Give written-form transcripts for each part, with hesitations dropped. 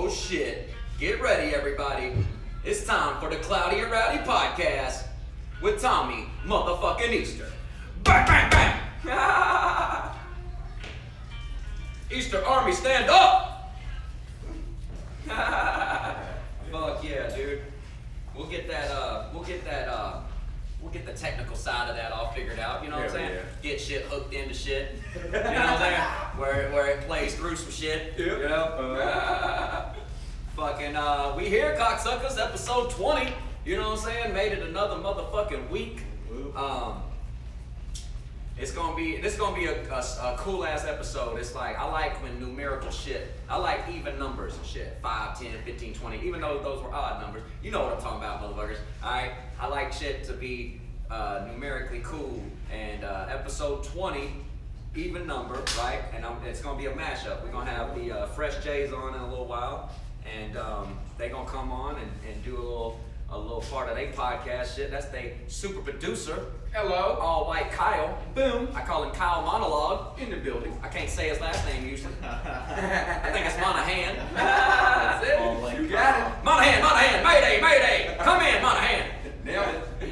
Oh shit. Get ready, everybody. It's time for the Cloudy and Rowdy podcast with Tommy motherfucking Easter. Bang, bang, bang! Easter Army, stand up! Fuck yeah, dude. We'll get the technical side of that all figured out, you know what I'm saying? Yeah. Get shit hooked into shit, you know what I'm saying? Where it plays through some shit, you know? We here, cocksuckers, episode 20, you know what I'm saying? Made it another motherfucking week. This is gonna be a cool ass episode. It's like, I like when numerical shit, I like even numbers and shit. 5, 10, 15, 20, even though those were odd numbers. You know what I'm talking about, motherfuckers. Alright? I like shit to be numerically cool. And episode 20, even number, right? And it's gonna be a mashup. We're gonna have the Fresh J's on in a little while. And they gonna come on and do a little part of their podcast shit. That's their super producer. Hello. All white Kyle. Boom. I call him Kyle Monaghan in the building. I can't say his last name usually. I think it's Monaghan. That's it. You got it. Monaghan. Mayday. Come in, Monaghan. Nailed it.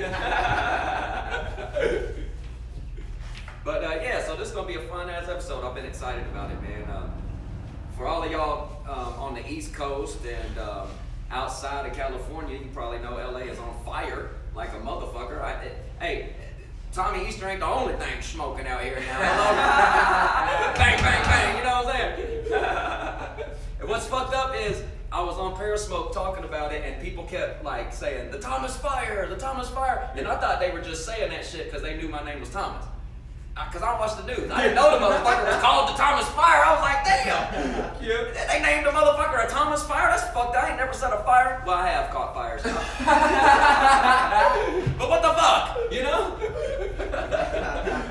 But yeah, so this is gonna be a fun ass episode. I've been excited about it, man. For all of y'all on the East Coast and outside of California, you probably know LA is on fire like a motherfucker. Hey, Tommy Easter ain't the only thing smoking out here now. Bang, bang, bang, you know what I'm saying? And what's fucked up is I was on Periscope talking about it and people kept like saying, the Thomas Fire. And I thought they were just saying that shit because they knew my name was Thomas. Because I watched the news. I didn't know the motherfucker was called the Thomas Fire. I was like, damn. They named the motherfucker a Thomas Fire? That's fucked. I ain't never set a fire. Well, I have caught fires. But what the fuck? You know?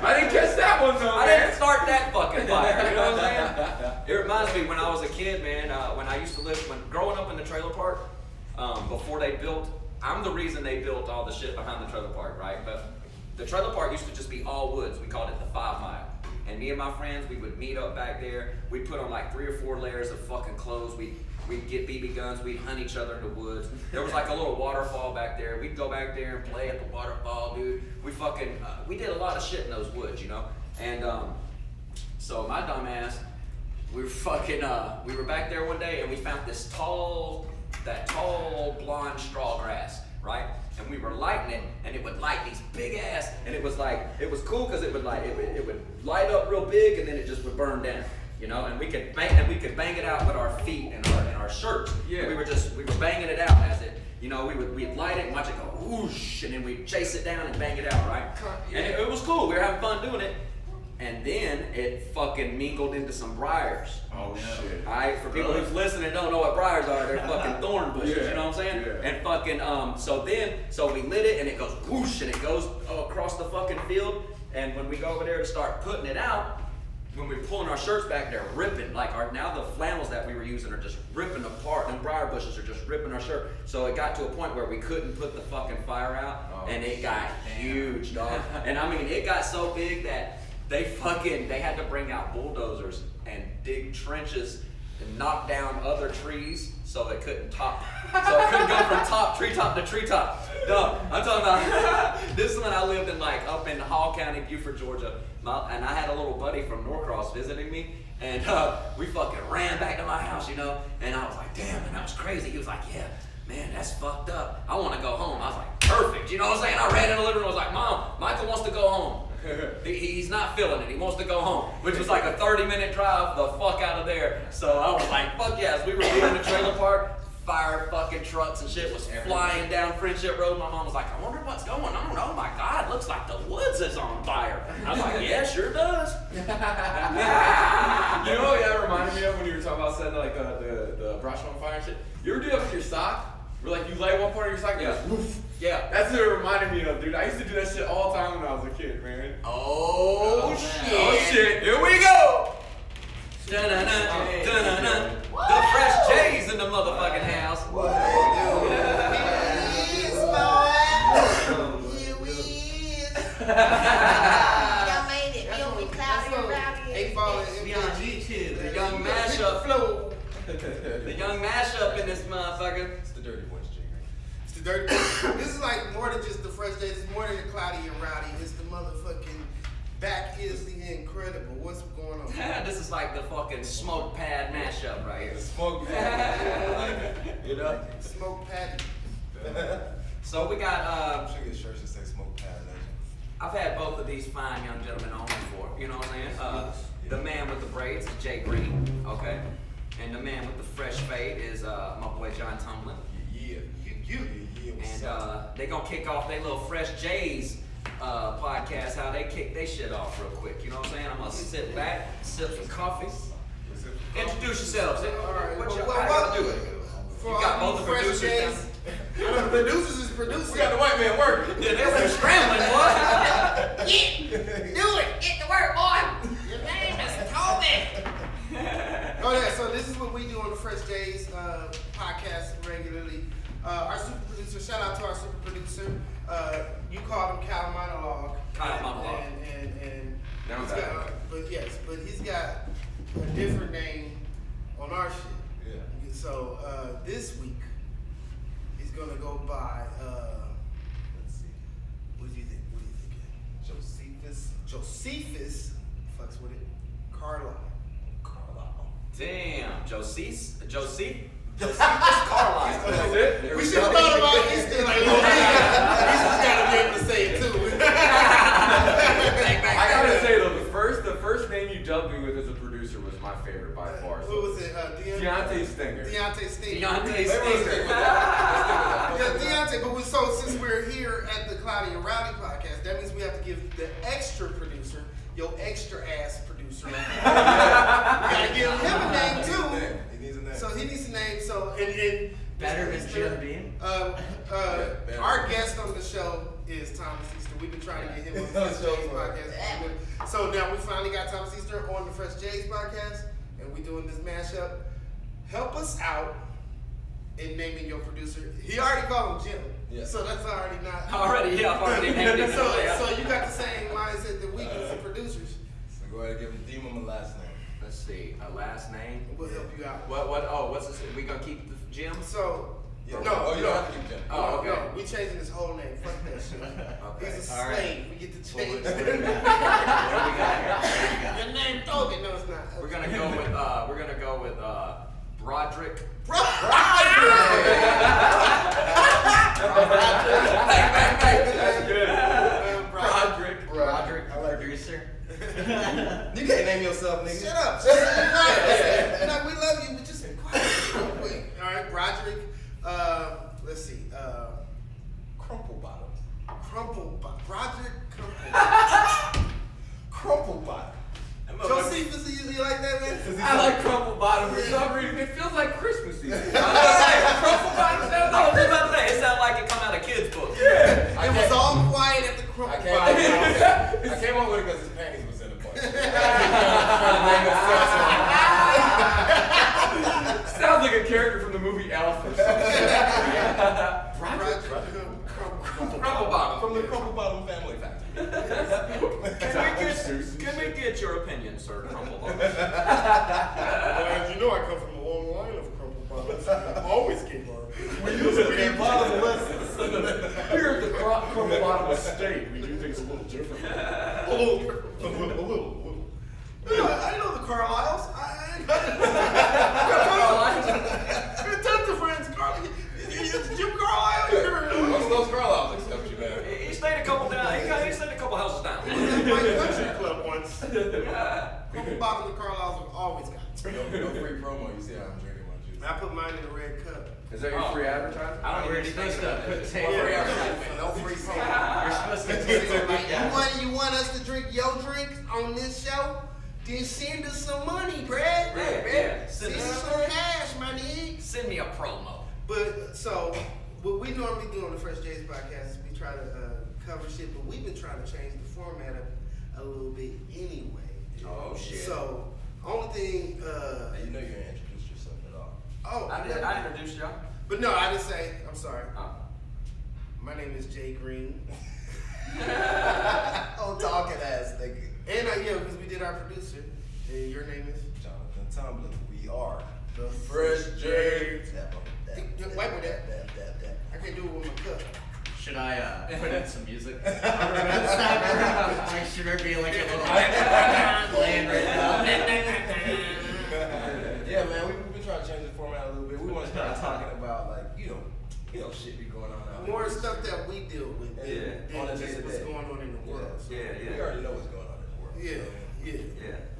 I didn't catch that one though. I didn't start that fucking fire. You know what I'm saying? It reminds me when I was a kid, man, when I used to live, growing up in the trailer park, before they built, I'm the reason they built all the shit behind the trailer park, right? But the trailer park used to just be all woods. We called it the 5 Mile. And me and my friends, we would meet up back there. We'd put on like 3 or 4 layers of fucking clothes. We'd get BB guns. We'd hunt each other in the woods. There was like a little waterfall back there. We'd go back there and play at the waterfall, dude. We fucking, we did a lot of shit in those woods, you know? And so my dumb ass, we were back there one day and we found that tall blonde straw grass, right? And we were lighting it, and it would light these big ass, and it was cool because it would light up real big, and then it just would burn down, you know. And we could bang it out with our feet and our shirts. Yeah. And we were banging it out as it, you know. We'd light it and watch it go whoosh, and then we'd chase it down and bang it out, right? Yeah. And it was cool. We were having fun doing it. And then it fucking mingled into some briars. Oh shit. Alright, for people who's listening don't know what briars are, they're fucking thorn bushes, you know what I'm saying? Yeah. And fucking, so we lit it and it goes whoosh and it goes across the fucking field. And when we go over there to start putting it out, when we're pulling our shirts back, they're ripping. Like now the flannels that we were using are just ripping apart, and briar bushes are just ripping our shirt. So it got to a point where we couldn't put the fucking fire out, and it got huge, dog. And I mean, it got so big that they had to bring out bulldozers and dig trenches and knock down other trees so it couldn't go from treetop to treetop. No, I'm talking about, this is when I lived in up in Hall County, Beaufort, Georgia, and I had a little buddy from Norcross visiting me, and we fucking ran back to my house, you know, and I was like, damn, man, that was crazy. He was like, yeah, man, that's fucked up. I want to go home. I was like, perfect, you know what I'm saying? I ran in the living room, I was like, Mom, Michael wants to go home. He's not feeling it. He wants to go home, which was like a 30-minute drive the fuck out of there. So I was like, fuck yes. We were leaving the trailer park. Fire fucking trucks and shit was flying down Friendship Road. My mom was like, I wonder what's going on. Oh my God, looks like the woods is on fire. I was like, yeah, sure does. You know what that reminded me of when you were talking about setting like the brush on fire and shit? You ever do that with your sock? Where like you lay one part of your sock and it goes woof. Yeah. That's what it reminded me of, dude. I used to do that shit all the time when I was a kid, man. Oh shit. Oh shit. Here we go. Dun-dun-dun, dun-dun-dun. The Fresh J's in the motherfucking house. What? Y'all made it. We on Cloudy and Rowdy. The young mashup flow. The young young mashup in this motherfucker. It's the Dirty Boys, Jay. It's the dirty. This is like more than just the fresh days. It's more than the cloudy and rowdy. It's the motherfucking back is the incredible. What's going on? This is like the fucking smoke pad mashup right here. The smoke pad. You know? Smoke patty. So we got I'm sure your shirt should say smoke pad legend. I've had both of these fine young gentlemen on before, you know what I'm saying? The man with the braids is Jay Green, okay? And the man with the fresh fade is my boy John Tumblin. Yeah. And they gonna kick off their little Fresh Jays podcast, how they kick they shit off real quick, you know what I'm saying? I'm gonna sit back, sip some coffee. Introduce yourselves. What y'all doing? For You got all both the fresh producers days. now? I know the producers is producing. We got the white man working. Yeah, they were scrambling, boy. Do it. Get to work, boy. Your name is Toby. Oh yeah, so this is what we do on the Fresh Days podcast regularly. Our super producer, shout out to our super producer. You called him Kyle Monaghan. Kyle Monaghan. And Now he's I'm got, back. but he's got a different name on our shit. Yeah. So this week he's gonna go by Let's see. what do you think? Josephus fucks with it. Carlisle. Damn, Josephus Carlisle. That's it? We should have thought about this. Like, we just gotta be able to say it too. I gotta say though, the first name you dubbed me with as a producer was my favorite by far. What was it? Deontay Stinger. Deontay Stinger. Deontay Let's stick with Stinger. that. Yeah, Deontay. But since we're here at the Cloudy and Rowdy podcast, that means we have to give the extra producer, your extra ass producer. We gotta give him a name too. He needs a name. So he needs a name. So and Better than Jim Beam. better. Our guest on the show is Thomas Easter. We've been trying to get him on the Fresh Jays podcast. So now we finally got Thomas Easter on the Fresh Jays podcast, and we're doing this mashup. Help us out in naming your producer. He already called him Jim, Yeah. so that's already not. I've already named it. So you got the same mindset that we do for producers. So go ahead and give him a last name. Let's see, a last name. We'll help you out. What's this? We gonna keep the Jim? So Yeah. no, Oh, you don't have to keep Jim. Oh, okay. no, we changing his whole name. Fuck that shit. Okay. He's a All right. slave. We get to change. What do we got here? Your name Toby. No, it's not. We're gonna go with Broderick. That's good. Broderick. I like it. Producer. You can't name yourself, nigga. Shut up. No, we love you, but just be quiet real quick. All right, Broderick. Let's see. Crumple bottom. Broderick Crumple. Crumple bottom. Josephus, you like that, man? I like crumple bottom for some reason. It feels like Christmassy. Crumple bottom sounds I was about to say, it sounds like it come out of kids' book. Yeah. It was all quiet at the Crumple I Bottom. came up with it because his panties was in the bunch. Sounds like a character from the movie Elf or something. Crumple bottom. From the Crumple Bottom family factory. Can we get your opinion, sir? Crumple bottom. As you know, I come from a long line of Crumple Bottoms. Always gave our opinion. We used to be bottom lessons. Here at the Crumple Bottom Estate, we do things a little different. A little. I know the Carlisles. You're tons of friends, Carlisle. Jim Carlisle. Most of those Carlisles accept you, man. He stayed a couple down. He stayed a couple houses down. White Country Club once. Crumple Bottom and Carlisles have always got. No free promo. You see how I'm drinking my juice. I put mine in a red cup. Is that your free advertising? I don't even think so. No free promo. You're supposed to You want us to drink your drink on this show? Then send us some money, Brad. Yeah. Send us some cash, my nigga. Send me a promo. But so what we normally do on the Fresh Jays podcast is we try to cover shit, but we've been trying to change the format up a little bit anyway. Oh shit. So only thing. You know you didn't introduce yourself at all. Oh, I introduced y'all. But no, I didn't say. I'm sorry. Oh. My name is Jay Green. Oh, talking ass nigga. And because we did our producer. And your name is? Jonathan Tumblin. We are The Fresh James. Wipe with that. I can't do it with my cup. Should I put in some music? Like, should there be like a little land right now? Yeah, man, we've been trying to change the format a little bit. We want to start talking about like, you know, shit be going on out More there. stuff that we deal with than On a just what's day-to-day. going on in the world. So. We already know what's going on in the world. Yeah.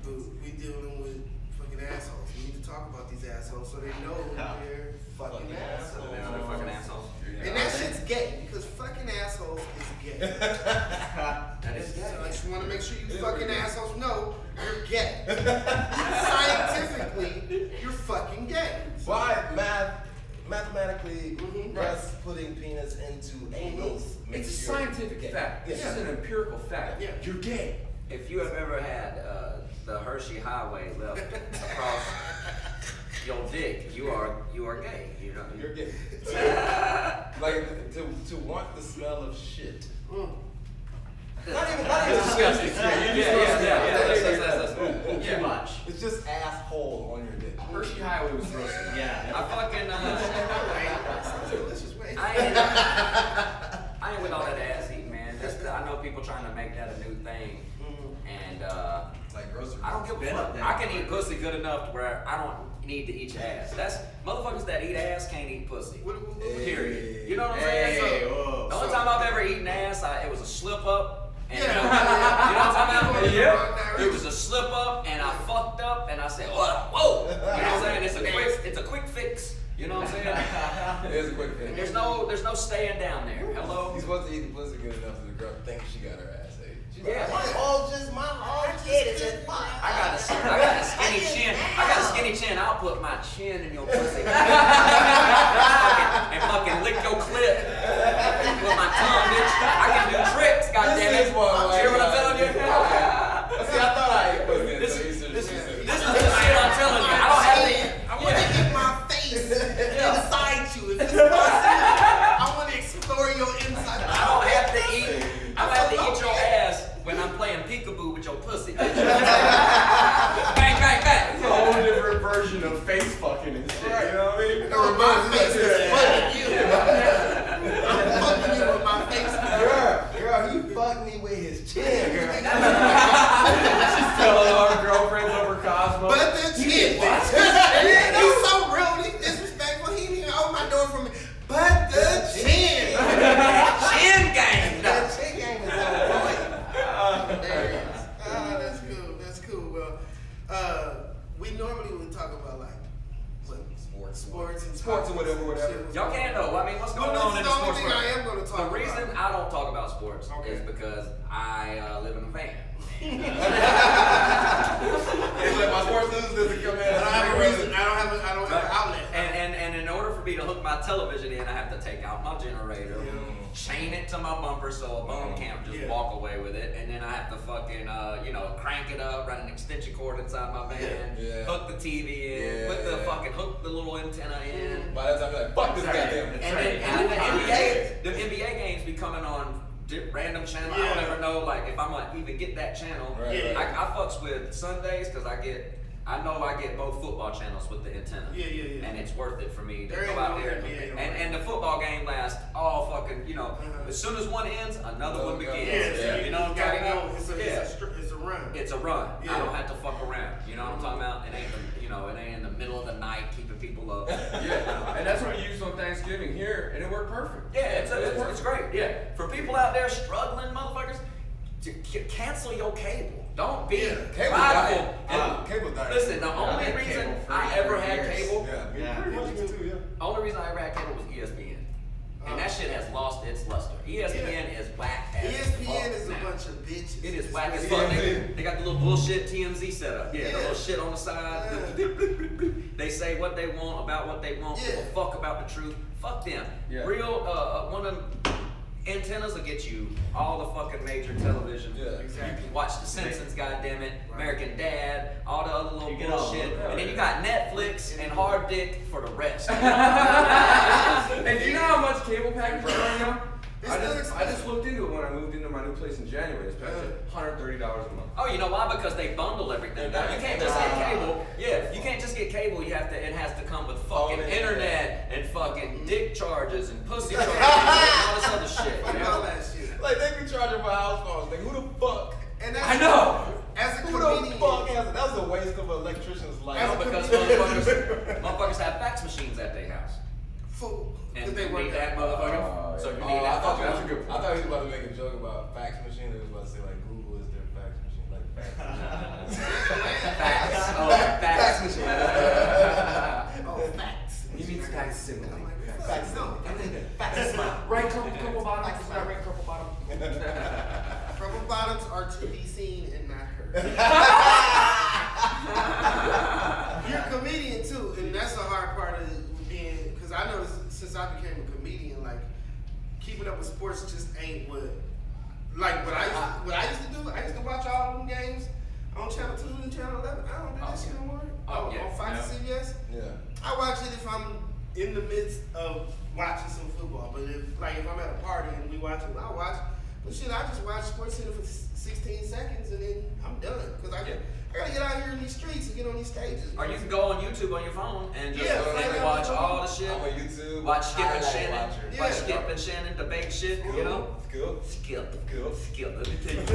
But we dealing with fucking assholes. We need to talk about these assholes so they know they're fucking assholes. They're fucking assholes. And that shit's gay because fucking assholes is gay. That is So I gay. just want to make sure you fucking assholes know you're gay. Scientifically, you're fucking gay. Why mathematically, Mhm. us putting penis into anus makes It's a you scientific gay. fact. This Yeah. is an empirical fact. Yeah. You're gay. If you have ever had the Hershey Highway left across your dick, you are gay. You know. You're gay. Like to want the smell of shit. Mm. Not even disgusting. That's Too much. It's just asshole on your dick. Hershey Highway was gross. Yeah. I fucking Delicious way. I ain't with all that ass eating, man. I know people trying to make that a new thing, and Like groceries. I don't give a fuck. I can eat pussy good enough to where I don't need to eat your ass. That's motherfuckers that eat ass can't eat pussy. Period. You know what I'm saying? Hey, So, whoa. the only time I've ever eaten ass, it was a slip up. And, Yeah. you know what I'm talking about? Yeah. It was a slip up, and I fucked up, and I said, whoa. You know what I'm saying? It's a quick fix. You know what I'm saying? It is a quick And finish. there's no staying down there. Hello. He's supposed to eat the pussy good enough so the girl thinks she got her ass ate. She's Yeah. like, my whole kid is just fine. I got a skinny chin. I'll put my chin in your pussy. and fucking lick your clip with my tongue, bitch. I can do tricks, goddammit. This is what You hear what I'm telling you? See, I thought I ate pussy until This you said this shit. is the shit I'm telling you. I don't have to. I want to get my face inside you. If it's possible, I want to explore your inside. I don't have to eat. I don't have to eat your ass when I'm playing peekaboo with your pussy. Bitch. Bang, bang, bang. It's a whole different version of face fucking and shit. Right. You know what I mean? No, my face is fucking you. I'm fucking you with my face. Girl, he fucked me with his chin, girl. She's telling all her girlfriends over Cosmo. But the chin. He's so rude. He's disrespectful. He didn't even open my door for me. But the chin. Chin gang. That chin game is so funny. There it is. That's cool. That's cool. Well, we normally would talk about like what sports and Sports or whatever. shit. Y'all can though. I mean, what's going No, on this in is the the only sports thing world? I am going to talk The about. reason I don't talk about sports Okay. is because I live in a van. It's like my sports news doesn't come in. I don't have a reason. I don't have an outlet. And in order for me to hook my television in, I have to take out my generator, chain it to my bumper so a bum can't just walk away with it, and then I have to fucking crank it up, run an extension cord inside my van, Yeah. hook the TV in, Yeah. put the fucking hook the little antenna in. By the time you're like, fuck this goddamn. And then the NBA games be coming on random channel. I don't ever know like if I'm gonna even get that channel. Right, right. I fucks with Sundays because I know I get both football channels with the antenna. Yeah. And it's worth it for me to There go ain't out no there NBA on and the football game lasts all fucking as soon as one ends, another one begins. You know what I'm talking about? It's a run. It's a run. I Yeah. don't have to fuck around. You know what I'm talking about? It ain't in the middle of the night keeping people up. Yeah, and that's what we used on Thanksgiving here, and it worked perfect. Yeah, it's great. Yeah, for people out there struggling, motherfuckers, cancel your cable. Don't be Cable prideful. dying. Cable dying. Listen, the I've only had reason cable for I ever had years. cable, Yeah. Me too, yeah. only reason I ever had cable was ESPN, and that shit has lost its luster. ESPN is whack as ESPN fuck is a now. bunch of bitches. It is whack as fuck. They got the little bullshit TMZ setup. Yeah, the Yeah. little shit on the side. They say what they want about what they want. Give a Yeah. fuck about the truth. Fuck them. Yeah. Real, one of them antennas will get you all the fucking major television. Yeah. Exactly. You can watch The Simpsons, goddammit, American Dad, all the other little You get all bullshit. of them. And then you got Netflix and Hard Dick for the rest. And do you know how much cable packages are right now? It's I still just expensive. looked into it when I moved into my new place in January. It's $130 a month. Oh, you know why? Because they bundle everything. Now, you can't just have cable. Yeah, you can't just get cable, it has to come with fucking internet and fucking dick charges and pussy charges and all this other shit. You All know? that shit. Like they be charging for house phones. Like who the fuck? And that's, I know. As a Who the comedian, fuck has it? That was a waste of an electrician's life. As a Because motherfuckers have fax machines at their house. fool, And because they you work need that motherfucker. So you need I that thought fucking. that's a good point. I thought he was about to make a joke about fax machine. He was about to say like Google is their fax machine, like fax machine. Fax. Oh, fax machine. Oh, facts. He means facsimile. I'm like, Facts. no. Fax smile. Right couple bottoms. Right couple bottom. Rubber bottoms are to be seen and not heard. You're a comedian too, and that's the hard part of being. Because I noticed since I became a comedian, like keeping up with sports just ain't what I used to do. I used to watch all of them games on Channel 2 and Channel 11. I don't do that shit no more. Oh, yeah. On Fox and CBS. Yeah. I watch it if I'm in the midst of watching some football. But if I'm at a party and we watch it, I'll watch. But shit, I just watch SportsCenter for 16 seconds and then I'm done. Because I gotta get out here in these streets and get on these stages. Or you can go on YouTube on your phone and just Yeah, fucking watch all the shit. I'm on YouTube. Watch Skip and highlight Shannon. watcher. Yeah. Watch Skip and Shannon debate shit, you know? It's cool. Skip. Cool. Skip. Let me tell you. Let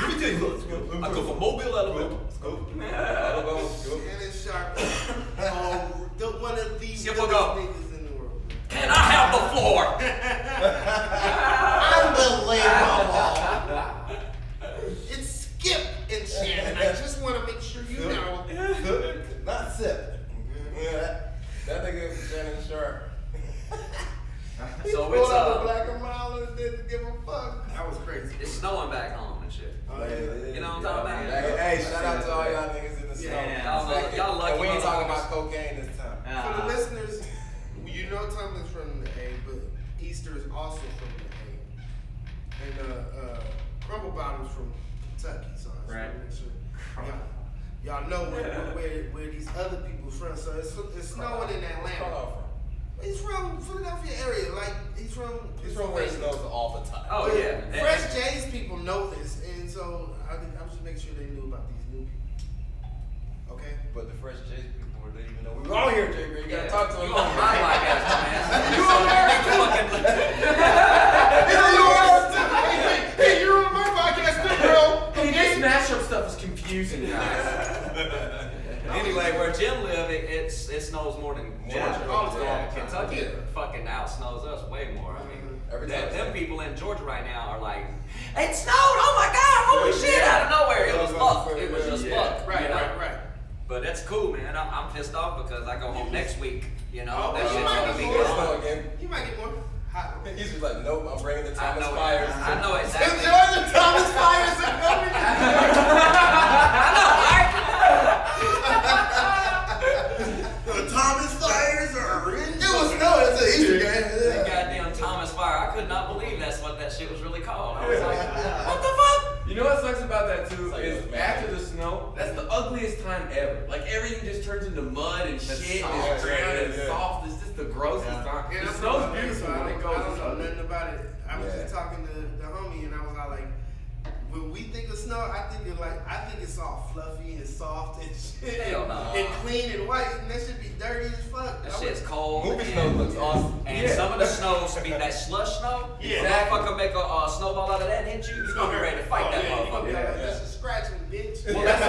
me tell you what. I go from Mobile, Alabama. Shannon Sharp. One of the Skip realest will go. niggas in the world. Can I have the floor? Unbelievable. It's Skip and Shannon. I just want to make sure you know. Not sip. That nigga Shannon Sharp. So He it's pulled out the black and mild and didn't give a fuck. That was crazy. it's snowing back home and shit. Oh, yeah. You know what I'm talking about? Hey, shout out to all y'all niggas in the snow. Yeah, y'all lucky And we ain't talking motherfuckers. about cocaine this time. For the listeners, you know Tumblin from the A, but Easter is also from the A. And Crumble Bottom's from Kentucky, so I just Right. want to make sure y'all know where these other people from. So it's snowing in Where's Atlanta. Carl from? He's from Philadelphia area, like he's from where it snows all the time. Oh, But yeah. Fresh J's people know this, and so I was just making sure they knew about these new people. Okay. But the Fresh J's people didn't even know we were on here, Jay. You gotta talk to You them. on my podcast, man. You on Hey, you're on my podcast too, bro. Hey, this mashup stuff is confusing, guys. Anyway, where Jim live, it snows more than Georgia. all the time. Yeah, Kentucky fucking out snows us way more. I mean, Every time. them people in Georgia right now are like, it snowed! Oh my God! Holy shit! Out of nowhere, it was luck. It was just luck. Right, you know? right. But that's cool, man. I'm pissed off because I go home next week. You know, Oh, that well, you shit's might gonna be get Let's gone. go again. You might get more hot. He's just like, nope, I'm bringing the I Thomas know, Fires. I know exactly. Georgia Thomas Fires are coming. The Thomas Fires are in. It was snowing. It's an Easter game. That goddamn Thomas Fire. I could not believe that's what that shit was really called. I was like, what the fuck? You know what sucks about that too It's like is those man- after the snow, that's the ugliest time ever. Like everything just turns into mud and shit, soft. and it's brown and Yeah. soft. It's just the grossest time. Yeah, The I'm snow's from Atlanta, beautiful so when it I goes. don't know nothing about it. I was Yeah. just talking to the homie, and I was all like, when we think of snow, I think it's all fluffy and soft and shit, Hell no. and clean and white, and that should be dirty as fuck. That shit's cold. Movie and- snow looks awesome. And some of the snows be that slush snow. Yeah. If a motherfucker make a snowball out of that and hit you, you gonna be ready to fight that You gonna motherfucker. be like, Yeah. that's a scratching, bitch. Well, that's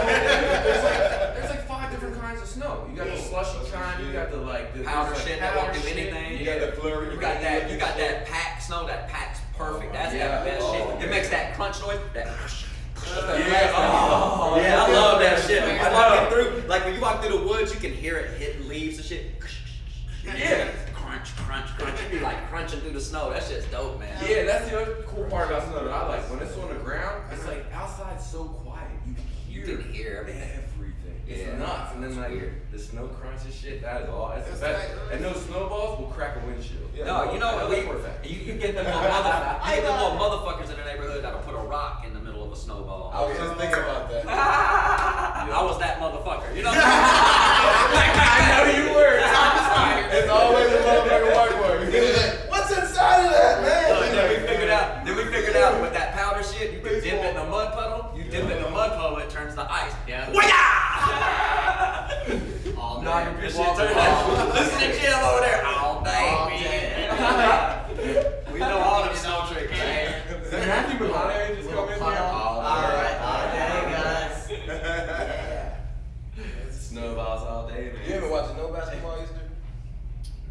there's like 5 different kinds of snow. You got the slushy kind. You got the like the Powder there's, like, shit that won't powder do shit. anything. You got the flurry. You got that pack snow. That pack's perfect. That's Yeah. that best Oh, shit. yeah. It makes that crunch noise. That. Yeah. Oh, yeah, I love that shit. I walking through, like when you walk through the woods, you can hear it hitting leaves and shit. Yeah. Crunch, crunch, crunch. You be like crunching through the snow. That shit's dope, man. Yeah, that's the other cool part about snow that I like. When it's on the ground, it's like outside's so quiet. You You can hear everything. It's Yeah. nuts. And then like the snow crunch and shit, that is all. That's the That's best. right. And those snowballs will crack a windshield. Yeah. No, you know what? That's for a fact. You get them little motherfuckers in the neighborhood that'll put a rock in the middle of a snowball. I was just thinking about that. I was that motherfucker. You know? I know you were. It's always a motherfucking white boy. What's inside of that, man? Then we figured out with that powder shit, you can dip it in a mud puddle. You dip it in a mud puddle, it turns to ice. Yeah. shit. Walk Turn the that. ball. Listen to Jim over there all day, All man. We know all them snow tricks, man. Is that Matthew McConaughey just come in here? All day, guys. Snowballs all day, man. You haven't watched no basketball, Easter?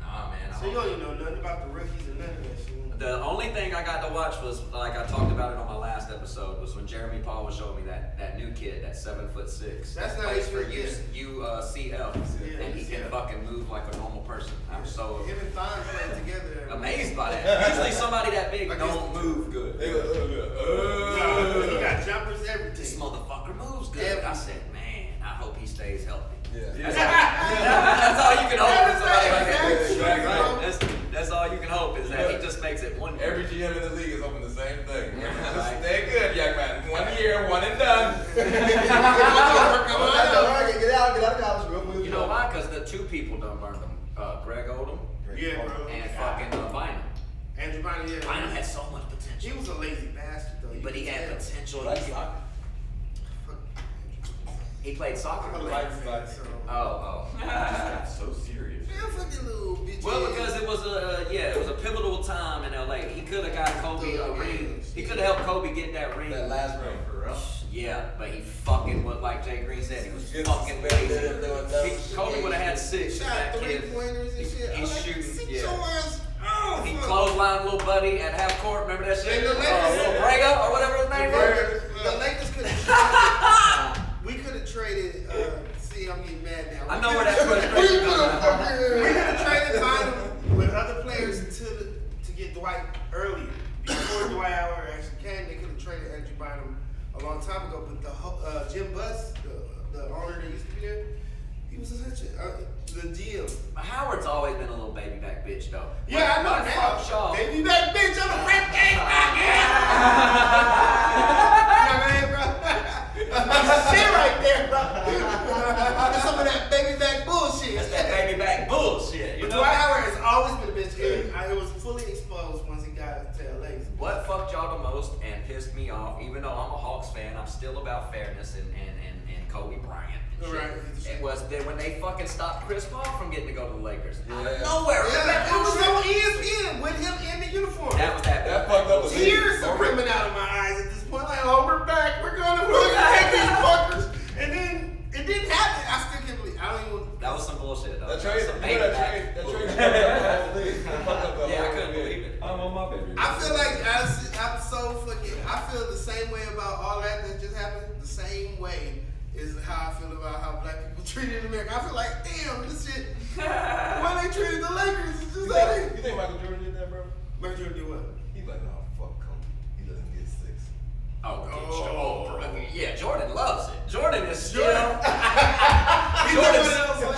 Nah, man. So you don't even know nothing about the rookies or none of that shit. The only thing I got to watch was, like I talked about it on my last episode, was when Jeremy Paul was showing me that new kid, that 7'6". That's not plays his for kid. UCL, Yeah, and he can UCL. fucking move like a normal person. I'm so Him and Thon played together. amazed by that. Usually somebody that big I don't guess- move good. They look No, he good. got jumpers, This everything. motherfucker moves good. Everything. I said, man, I hope he stays healthy. Yeah. That's all you can hope for somebody like that. Exactly. Right? That's all you can hope is that he just makes it one year. Every GM in the league is hoping the same thing. Yeah, Just right. stay good, young man. 1 year, one and done. Get out of college real quick. You know why? Because the two people done burned them. Greg Odom Yeah, bro. and fucking Bynum. Andrew Bynum, yeah. Bynum had so much He potential. was a lazy bastard, though. But he had potential. Like soccer. He played soccer. I'm a Like lazy soccer. fan, so. Oh, That's so serious. Man, fucking little bitch. Well, because it was a pivotal time in LA. He could have got Kobe a ring. He could have helped Kobe get that ring. That last ring. For real. Yeah, but he fucking was like Jay Green said. He was Gets fucking suspended lazy. and doing Kobe would have had 6. Shot That kid, 3-pointers and shit. he's I was like, shooting, sit yeah. your ass. Oh, He fuck. clotheslined little buddy at half court. Remember that shit? And the Lakers- Little Braga or whatever his name was. The Lakers could have. We could have traded. See, I'm getting mad now. I know where that frustration comes from. We could have traded Bynum with other players to get Dwight earlier. Before Dwight Howard actually came, they could have traded Andrew Bynum a long time ago. But the Jim Buss, the owner that used to be there, he was such the GM. Howard's always been a little baby back bitch though. Yeah, I know What now. fuck Shaw? Baby back bitch, I'm a rap game. You know what I mean, bro? That's shit right there, bro. That's some of that baby back bullshit. That's that baby back bullshit. You But know? Dwight Howard has always been a bitch. It was fully exposed once he got to LA. What fucked y'all the most and pissed me off, even though I'm a Hawks fan, I'm still about fairness and Kobe Bryant. and shit. Right. It was that when they fucking stopped Chris Paul from getting to go to the Lakers. Out of Yeah. nowhere. Remember Yeah, that it was bullshit? on ESPN with him in the uniform. That was that. That fucked up the league. Tears are coming out of my eyes at this point. Like, oh, we're back. We're going to take these fuckers. And then it didn't happen. I still can't believe. I don't even. That was some bullshit though. That trade, Some you baby know that back trade, that bullshit. trade fucked up the whole league. It fucked up the Yeah, I whole couldn't league. believe it. I'm on my baby. I feel like I'm so fucking. I feel the same way about all that just happened. The same way is how I feel about how black people treated America. I feel like, damn, this shit. Why they treated the Lakers? It's just You like think, you think Michael Jordan did that, bro? Michael Jordan did what? He's like, no, fuck Kobe. He doesn't get 6. Oh, yeah, Jordan loves it. Jordan is still. Jordan.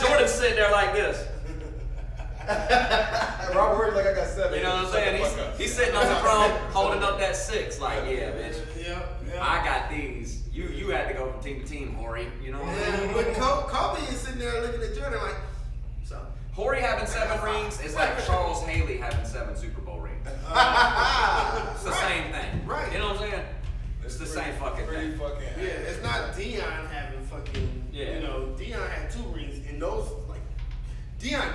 Jordan's sitting there like this. Robert Horry's like, I got 7. You know what I'm saying? He's sitting on the throne holding up that 6, like, yeah, bitch. Yeah. I got these. You had to go from team to team, Horry. You know what I'm saying? Yeah, but Kobe is sitting there looking at Jordan like, so. Horry having 7 rings is like Charles Haley having 7 Super Bowl rings. It's the same thing. Right. You know what I'm saying? It's the same fucking pretty thing. fucking Yeah, it's not Deion having fucking. Yeah. You know, Deion had 2 rings, and those like Deion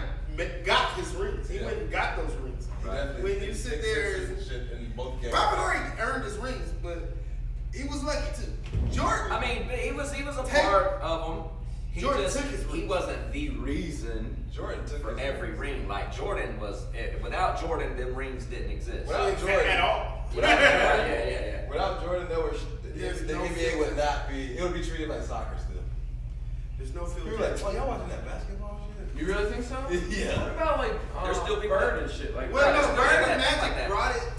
got his rings. He Yeah. went and got those rings. Definitely When you sit 6 there, sixes and shit in both games. Robert Horry earned his rings, but he was lucky too. Jordan. I mean, he was a Take- part of them. Jordan took his He rings. wasn't the reason Jordan took for his every rings. ring. Like Jordan was, without Jordan, them rings didn't exist. Without Jordan, at all. Yeah. Without Jordan, there was There's the no NBA field. would not be. It would be treated like soccer still. There's no field. People were like, oh, y'all watching that basketball shit? You really think so? Yeah. What about like There's still people Bird that- and shit like Well, Right, no, it's Bird not and that- Magic like that. brought it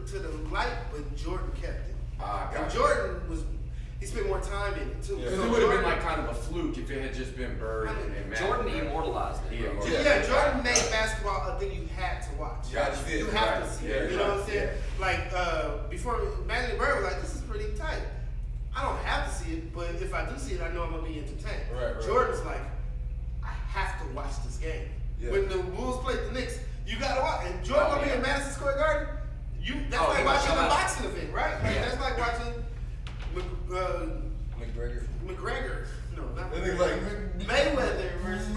to the light, but Jordan kept it. And gotcha. Jordan he spent more time in it too. Yeah. Because So it would have been Jordan- like kind of a fluke if it had just been Bird and Magic. Jordan immortalized it. Yeah. bro. Yeah, Jordan made basketball a thing you had to watch. You gotta see it. You have Right. to see Yeah, it. You know right. what I'm saying? Like before Magic Bird was like, this is pretty tight. I don't have to see it, but if I do see it, I know I'm gonna be entertained. Right. Jordan's like, I have to watch this game. Yeah. When the Bulls played the Knicks, you gotta watch. And Jordan gonna be in Madison Square Garden. That's Oh, like he gonna watching show a out. boxing event, right? Like, Yeah. that's like watching McGregor. McGregor. No, not That nigga McGregor. like Mayweather versus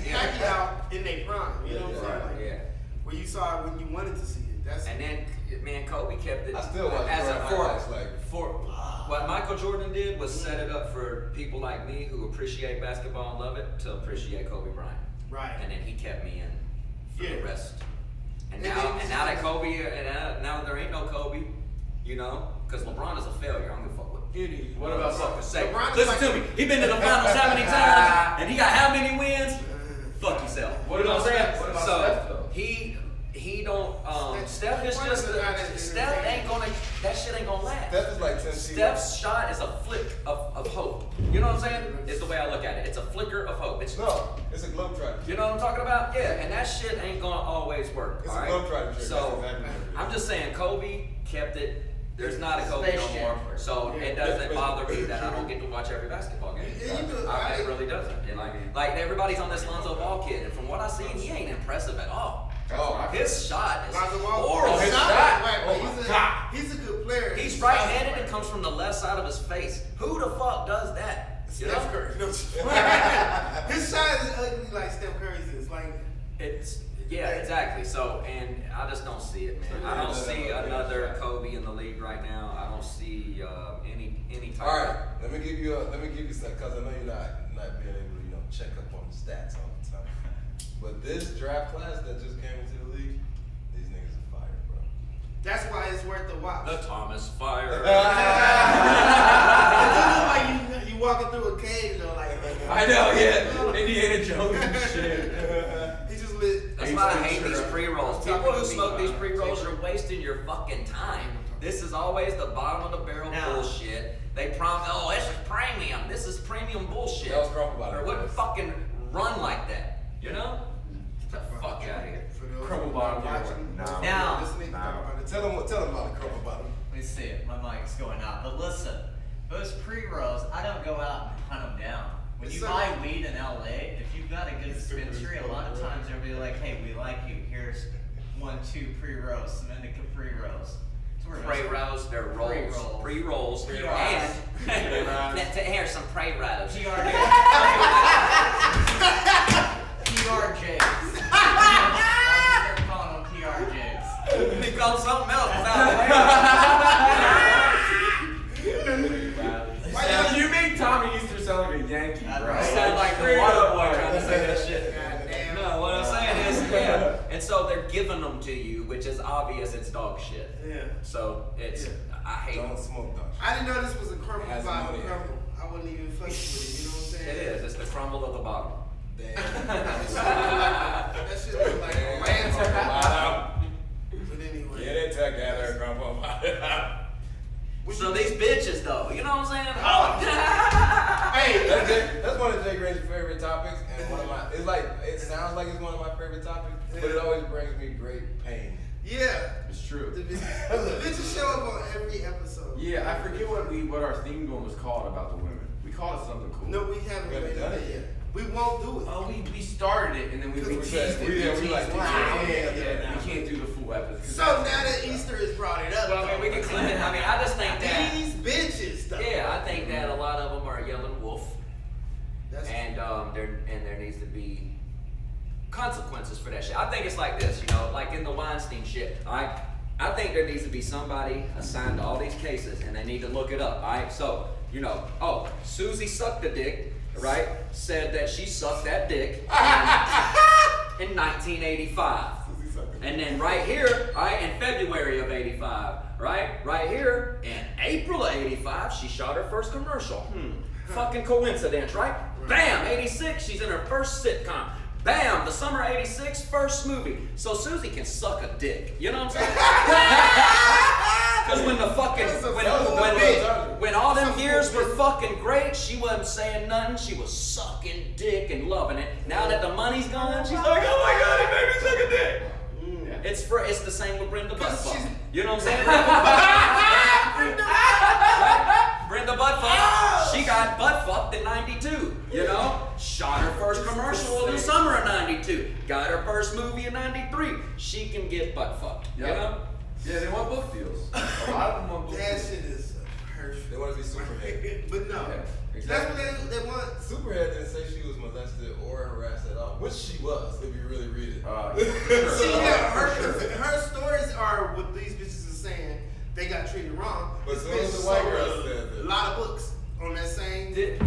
Pacquiao in their prime. You know what I'm saying? Like, Yeah. where you saw it when you wanted to see it. That's And then, man, Kobe kept it I still watch as a highlights, like what Michael Jordan did was set it up for people like me who appreciate basketball and love it to appreciate Kobe Bryant. right. And then he kept me in for the Yeah. rest. And And now, then- and now that Kobe, now that there ain't no Kobe, you know, because LeBron is a failure. I don't give a fuck what any What about motherfucker say. LeBron is Listen like- to me. He been to the finals how many times, and he got how many wins? Fuck yourself. What You know about what I'm saying? Steph? What about So Steph, though? he don't. Steph is Steph just is not as Steph ain't gonna. That shit ain't gonna last. Steph is like 10 Steph's shot is a flick of hope. You know what I'm saying? It's the way I look at it. It's a flicker of hope. It's No, it's a globetrotter. you know what I'm talking about? Yeah, and that shit ain't gonna always work. It's a alright? globetrotter trick. So That's exactly what it is. I'm just saying, Kobe kept it. There's not a Kobe no Space more, Jam. so Yeah. it doesn't bother me that I don't get to watch every basketball game. Yeah, you do. It really doesn't. And like everybody's on this Lonzo Ball kid, and from what I seen, he ain't impressive at all. Oh, His shot is Lonzo Ball. horrible. His shot, right, but Oh my he's God. he's a good player. He's His right-handed shot- and comes from the left side of his face. Who the fuck does that? You know? Steph Curry. No, his shot is ugly like Steph Curry's is. Like, It's exactly. So, and I just don't see it, man. I don't see another Kobe in the league right now. I don't see any type. All right, let me give you some, because I know you're not being able to check up on the stats all the time. But this draft class that just came into the league, these niggas are fire, bro. that's why it's worth the watch. The Thomas Fire. It look like you walking through a cave though, like I know, yeah. Indiana Jones and shit. he just lit. That's why I hate these Sure. pre-rolls. People who smoke these pre-rolls are wasting your fucking time. This is always the bottom of the barrel Now- bullshit. They promise, oh, this is premium. This is premium bullshit. That was Crumple Bottom. Or wouldn't fucking run like that. You know? Get the fuck out of here. For those Crumble who bottom, watching, yeah. Now- listening, talk about it. Tell them about the Crumple Bottom. Let me see it. My mic's going out. But listen, those pre-rolls, I don't go out and hunt them down. When you So- buy weed in LA, if you've got a good dispensary, a lot of times they'll be like, hey, we like you. Here's 1, 2 pre-rolls, some indica pre-rolls. Pre-rolls, they're rolls. Pre-rolls. Pre-rolls. Pre-rolls. And here's some pre-rolls. PRJs. PRJs. They're calling them PRJs. They call something else. Now, you make Tommy Easter sound like a Yankee, That's bro. right. Sound like the Straight water up, boy bro. trying to say that shit. Goddamn. No, what I'm saying is, yeah. And so they're giving them to you, which is obvious it's dog shit. Yeah. So it's, I hate Don't it. smoke, dog. I didn't know this was a crumble Has bottom ammonia. crumble. I wouldn't even fuck with it. You know what I'm saying? It is. It's the crumble of the bottom. Damn. That shit look like a lantern. Bottom. But anyway. Get it together, Crumple Bottom. So these bitches, though, you know what I'm saying? Hey, That's one of Jay Gray's favorite topics, and one of my. It sounds like it's one of my favorite topics, but it always brings me great pain. yeah. It's true. The bitches show up on every episode. Yeah, I forget what our theme one was called about the women. We called it something cool. No, we haven't We haven't made done it it yet. We won't do it. Oh, we started it and then we teased it. we like, wow, Yeah, we can't do the full episode. So now that Easter has brought it up, Well, I mean, we can clean it. I mean, I just think that. these bitches, though. Yeah, I think that a lot of them are yelling wolf, That's and there needs to be consequences for that shit. I think it's like this, like in the Weinstein shit. All right, I think there needs to be somebody assigned to all these cases, and they need to look it up. All right, so Susie sucked a dick, right? Said that she sucked that dick in 1985. And then right here, right, in February of 85, right here, in April of 85, she shot her first commercial. Fucking coincidence, right? Bam, 86, she's in her first sitcom. Bam, the summer of 86, first movie. So Susie can suck a dick. You know what I'm saying? Because when the fucking, when all them years were fucking great, she wasn't saying nothing. She was sucking dick and loving it. Now that the money's gone, she's like, oh my God, he made me suck a dick. It's the same with Brenda Buttfuck. You know what I'm saying? Right? Brenda Buttfuck, she got buttfucked in 92, Shot her first commercial in the summer of 92. Got her first movie in 93. She can get buttfucked, Yeah, they want book deals. A lot of them want book That deals. shit is perfect. They want to be Superman. But no, That's what they want. Superhead didn't say she was molested or harassed at all, which she was, if you really read it. Her stories are what these bitches are saying. They got treated wrong. But This so as bitch the white sold girl a said that. lot of books on that same. The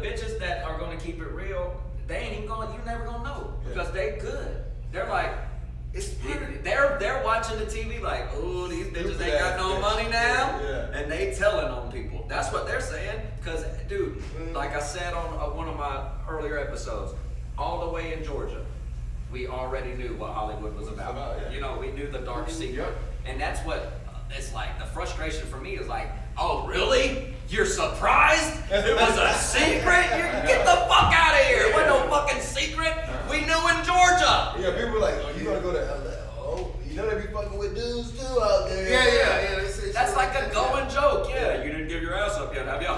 bitches that are gonna keep it real, they ain't even gonna. You never gonna know because they good. They're like. They're watching the TV like, oh, these bitches ain't got no money now, and they telling on people. That's what they're saying. Cause, dude, like I said on one of my earlier episodes, all the way in Georgia, we already knew what Hollywood was about. You know, we knew the dark secret, and that's what it's like. The frustration for me is like, oh, really? You're surprised? It was a secret? Get the fuck out of here! It wasn't no fucking secret. We knew in Georgia. Yeah, people were like, oh, you gonna go to LA? Oh, you know they be fucking with dudes too out there. Yeah. They say That's shit like a that. going joke. Yeah, you didn't give your ass up yet, have you? Do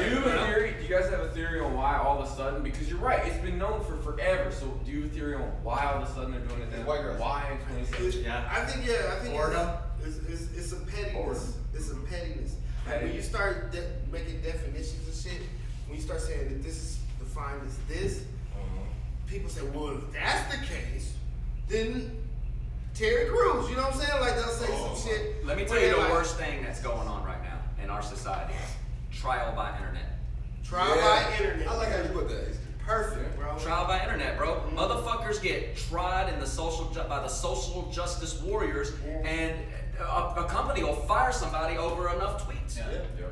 you have a theory? Do you guys have a theory on why all of a sudden? Because you're right, it's been known for forever. So do you have a theory on why all of a sudden they're doing it now? White girls. Why in 2017? I think Boredom. it's a pettiness. It's a pettiness. Like when you start making definitions of shit, when you start saying that this is defined as this, people say, well, if that's the case, then Terry Crews, you know what I'm saying? Like they'll say some shit. Let me tell you the worst thing that's going on right now in our society: trial by internet. Trial by internet. I like how you put that. Perfect, bro. Trial by internet, bro. Motherfuckers get tried in by the social justice warriors, and a company will fire somebody over enough tweets.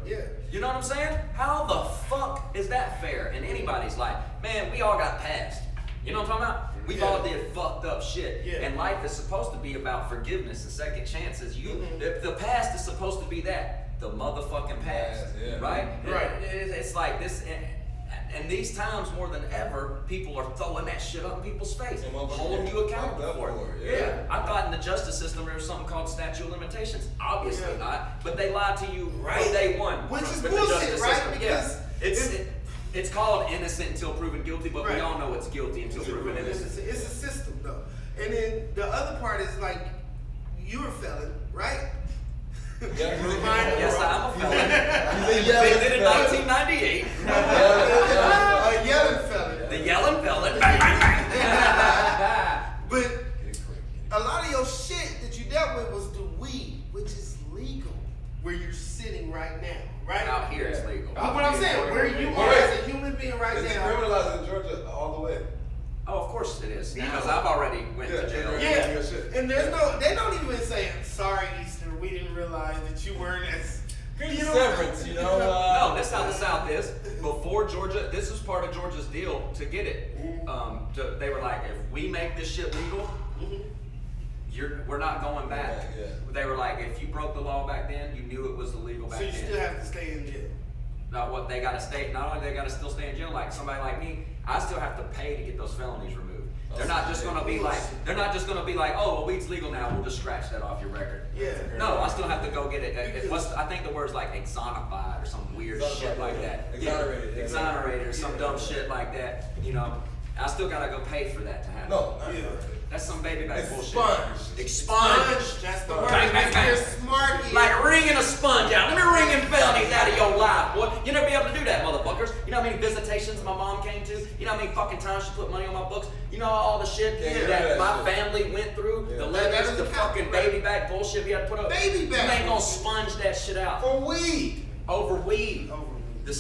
Yeah. You know what I'm saying? How the fuck is that fair in anybody's life? Man, we all got passed. You know what I'm talking about? We've all did fucked up shit. Yeah. And life is supposed to be about forgiveness and second chances. The past is supposed to be that. The motherfucking past. Right? Right. It's like this. And these times more than ever, people are throwing that shit up in people's face, holding you accountable for it. Yeah. I thought in the justice system there was something called statute of limitations. Obviously not, but they lied to you right day one. Which is with the bullshit, justice right? system. Because it's called innocent until proven guilty, but we all know it's guilty until proven innocent. It's a system though. And then the other part is like, you're a felon, right? Yes, I'm a felon. He's a yelling They did it in 1998. A yelling felon. The yelling felon. But a lot of your shit that you dealt with was the weed, which is legal where you're sitting right now, right? Out here it's legal. But what I'm saying, where you are as a human being right It's now. decriminalized in Georgia all the way. Oh, of course it is. Because I've already went to jail. Yeah, and they don't even say, sorry, Easter, we didn't realize that you weren't as. Severance, you know. No, that's how the South is. Before Georgia, this was part of Georgia's deal to get it. They were like, if we make this shit legal, we're not going back. They were like, if you broke the law back then, you knew it was illegal back So you then. still have to stay in jail. Not what they gotta stay. Not only they gotta still stay in jail. Like somebody like me, I still have to pay to get those felonies removed. They're not just gonna be like, oh, well, weed's legal now. We'll just scratch that off your record. Yeah. No, I still have to go get it. I think the word's like exonerified or some weird shit like that. Exonerated. Exonerated or some dumb shit like that. You know, I still gotta go pay for that to happen. No, not That's some baby back bullshit. Expunge. Expunge. That's the word. Bang, bang, bang. You're smart. Like wringing a sponge out. Let me wringing felonies out of your life, boy. You never be able to do that, motherfuckers. You know how many visitations my mom came to? You know how many fucking times she put money on my books? You know all the shit that my family went through? The letters, the fucking baby back bullshit we had to put up. Baby back. You ain't gonna sponge that shit out. For weed. Over weed. Over weed. The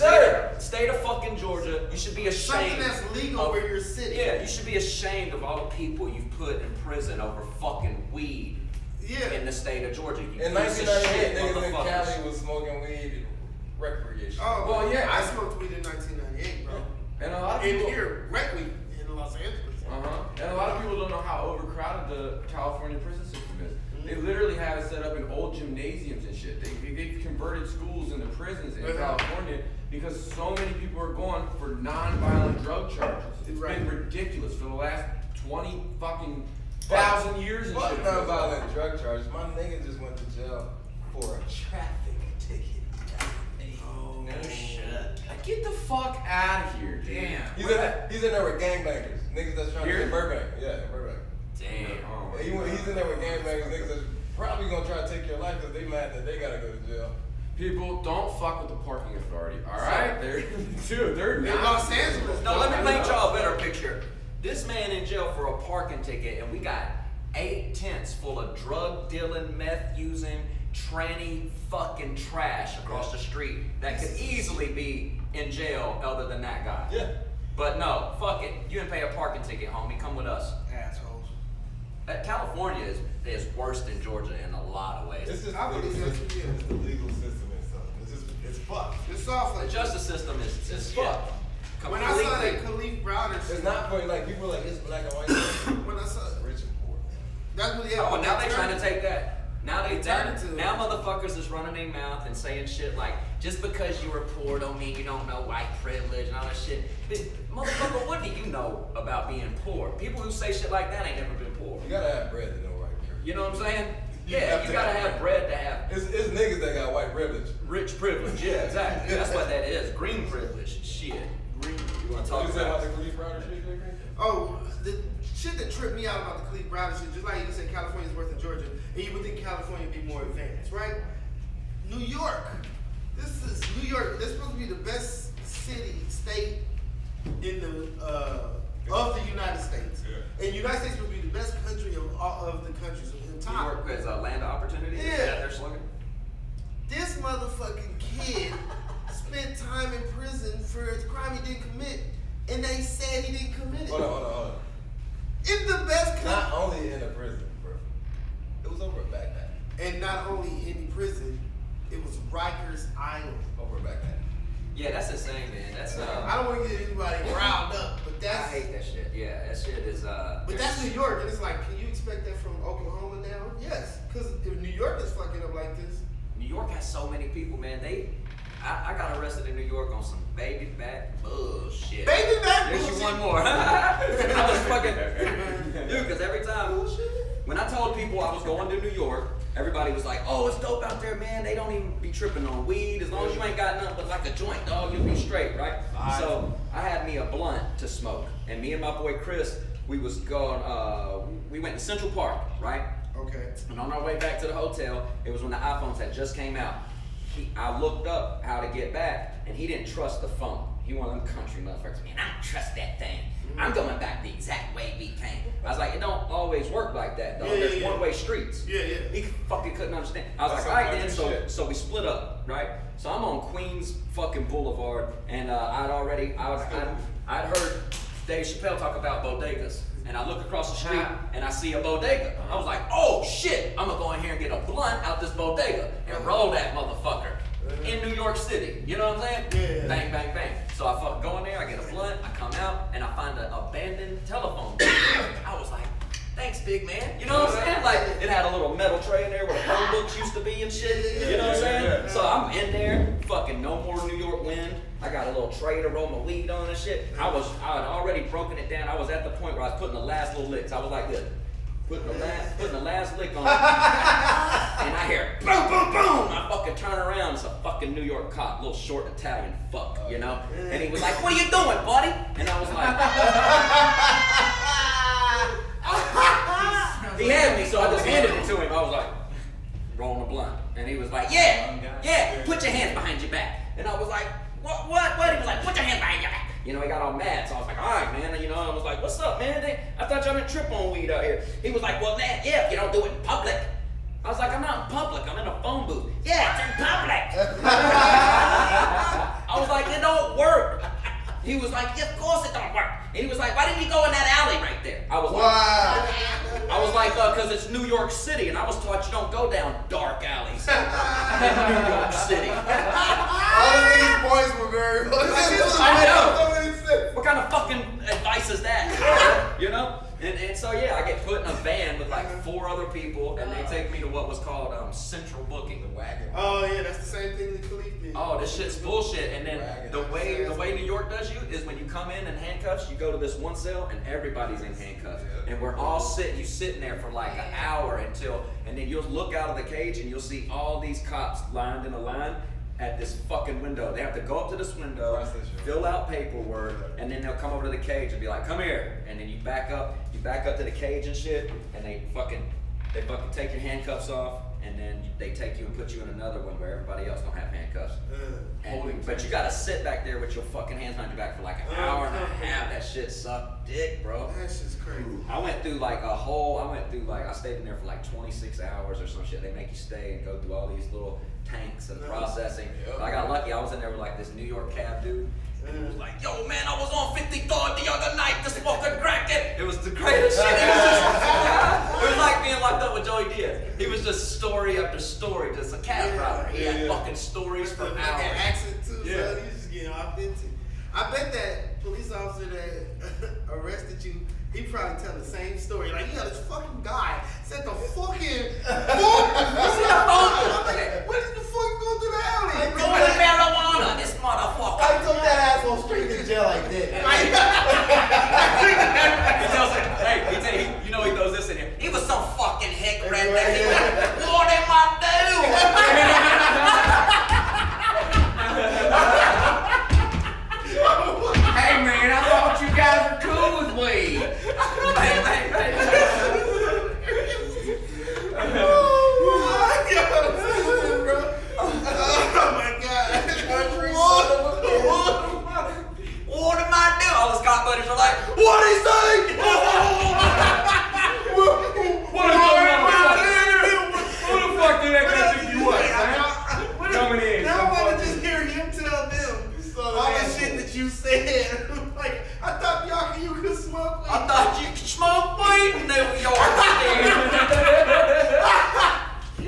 state of fucking Georgia, you should be ashamed. Something that's legal where you're sitting. Yeah, you should be ashamed of all the people you've put in prison over fucking weed. Yeah. In the state of Georgia. You In piece of 1998, shit, niggas in motherfuckers. Cali was smoking weed recreation. Oh, Well, yeah, I smoked weed in 1998, bro. And a lot of In people, here, rec weed in Los Angeles. And a lot of people don't know how overcrowded the California prison system is. They literally have it set up in old gymnasiums and shit. They've converted schools into prisons in California because so many people are going for non-violent drug charges. It's been ridiculous for the last 20 fucking thousand years and Fuck shit. non-violent drug charges. My nigga just went to jail for a traffic ticket. Oh, no shit. Get the fuck out of here, dude. Damn. He's in there with gangbangers. Niggas that's trying to Here? get Burbank. Yeah, in Burbank. Damn. He's in there with gangbangers. Niggas that's probably gonna try to take your life because they mad that they gotta go to jail. People don't fuck with the parking authority, alright? They're In not. Los Angeles. No, let me paint y'all a better picture. This man in jail for a parking ticket, and we got 8 tents full of drug dealing, meth using, tranny fucking trash across the street that could easily be in jail other than that guy. Yeah. But no, fuck it. You didn't pay a parking ticket, homie. Come with us. Assholes. California is worse than Georgia in a lot of ways. It's just I the believe legal that's system. what it is. It's the legal system and stuff. It's fucked. It's soft The like justice system is fucked. When I saw that Completely. Khalif Browder shit, It's not for like people are like it's black and white. when I saw It's rich and poor. that's what Oh, now they trying to take that. Now They turn it to- now motherfuckers is running their mouth and saying shit like, just because you were poor don't mean you don't know white privilege and all that shit. But, motherfucker, what do you know about being poor? People who say shit like that ain't never been poor. You gotta have bread to know right here. You know what I'm saying? You Yeah, have you to gotta have have bread to have It's niggas that got white privilege. rich privilege. Yeah, exactly. That's what that is. Green privilege. Shit. Green. You wanna talk You said about about the Khalif Browder shit, Jay Green? Oh, the shit that tripped me out about the Khalif Browder shit, just like you said California's worse than Georgia, and you would think California would be more advanced, right? New York. This is New York. They're supposed to be the best state in the of the United States. Yeah. And the United States would be the best country of all of the countries in New top. York as a land of opportunity? Is Yeah. that their slogan? This motherfucking kid spent time in prison for a crime he didn't commit, and they said he didn't commit it. Hold on. In the best Not country. only in a prison, bro. It was over a backpack. And not only in prison, it was Rikers Island. Over a backpack. Yeah, that's insane, man. That's I don't want to get anybody riled up, but I that's hate that shit. Yeah, that shit is but that's New York, and it's like, can you expect that from Oklahoma now? Yes, because if New York is fucking up like this, New York has so many people, man. I got arrested in New York on some baby back bullshit. baby back There's you bullshit. one more. I was fucking dude, because every time when I told people I was going to New York, everybody was like, "Oh, it's dope out there, man. They don't even be tripping on weed. As long as you ain't got nothing but like a joint, dog, you'll be straight, right?" So I had me a blunt to smoke, and me and my boy Chris, we was going. We went to Central Park, right? Okay. And on our way back to the hotel, it was when the iPhones had just came out. I looked up how to get back, and he didn't trust the phone. He one of them country motherfuckers. Man, I don't trust that thing. I'm going back the exact way we came. I was like, it don't always work like that, dog. Yeah, There's yeah. one-way streets. Yeah. He fucking couldn't understand. I was That's like, all right some then, country shit. so we split up, right? So I'm on Queens fucking Boulevard, and I'd heard Dave Chappelle talk about bodegas. And I look across the street and I see a bodega. I was like, oh shit, I'm gonna go in here and get a blunt out this bodega and roll that motherfucker in New York City. You know what I'm saying? Yeah. Bang, bang, bang. So I fucking go in there, I get a blunt, I come out, and I find an abandoned telephone booth. I was like, thanks, big man. You know what I'm saying? Like, it had a little metal tray in there where the phone books used to be and shit. You know what I'm saying? So I'm in there, fucking no more New York wind. I got a little tray to roll my weed on and shit. I had already broken it down. I was at the point where I was putting the last little licks. I was like this, putting the last lick on it. And I hear boom, boom, boom. I fucking turn around. It's a fucking New York cop, little short Italian fuck, you know? And he was like, "What are you doing, buddy?" And I was like, he had me, so I just handed it to him. I was like, rolling a blunt. And he was like, yeah, put your hands behind your back. And I was like, what? He was like, put your hands behind your back. You know, he got all mad. So I was like, all right, man. You know, I was like, what's up, man? I thought y'all didn't trip on weed out here. He was like, well, man, yeah, if you don't do it in public. I was like, I'm not in public. I'm in a phone booth. Yeah, it's in public. I was like, it don't work. He was like, yeah, of course it don't work. And he was like, why didn't you go in that alley right there? I was like, cause it's New York City, and I was taught you don't go down dark alleys in New York City. All of these points were very I know. What kind of fucking advice is that? You know? And so yeah, I get put in a van with like 4 other people, and they take me to what was called central booking. The wagon. Oh yeah, that's the same thing that Khalif did. Oh, this shit's bullshit. And then the way New York does you is when you come in handcuffs, you go to this one cell and everybody's in handcuffs. And we're all sitting there for like an hour and then you'll look out of the cage and you'll see all these cops lined in a line at this fucking window. They have to go up to this window, fill out paperwork, and then they'll come over to the cage and be like, come here. And then you back up to the cage and shit, and they fucking take your handcuffs off, and then they take you and put you in another one where everybody else don't have handcuffs. But you gotta sit back there with your fucking hands behind your back for like an hour and a half. That shit sucked dick, bro. That's just crazy. I stayed in there for like 26 hours or some shit. They make you stay and go through all these little tanks and processing. But I got lucky. I was in there with like this New York cab dude. And he was like, yo man, I was on 53rd the other night, just fucking cracked it. It was the greatest shit. It was like being locked up with Joey Diaz. He was just story after story, just a cab driver. He had fucking stories for hours. That accent too, son. You just getting authentic. I bet that police officer that arrested you, he probably tell the same story. Like, yeah, this fucking guy said the fucking phone. Where did the fuck go through the alley? Going to marijuana, this motherfucker. I took that asshole straight to jail like this. He throws this in here. He was some fucking hick redneck. He was, what am I doing? Hey man, I thought you guys were cool with weed. What am I doing? All his cop buddies are like, what is he? What the fuck did that guy think you was, man? Coming in. Now I want to just hear him tell them all the shit that you said. Like, I thought you could smoke weed. I thought you could smoke weed in New York City.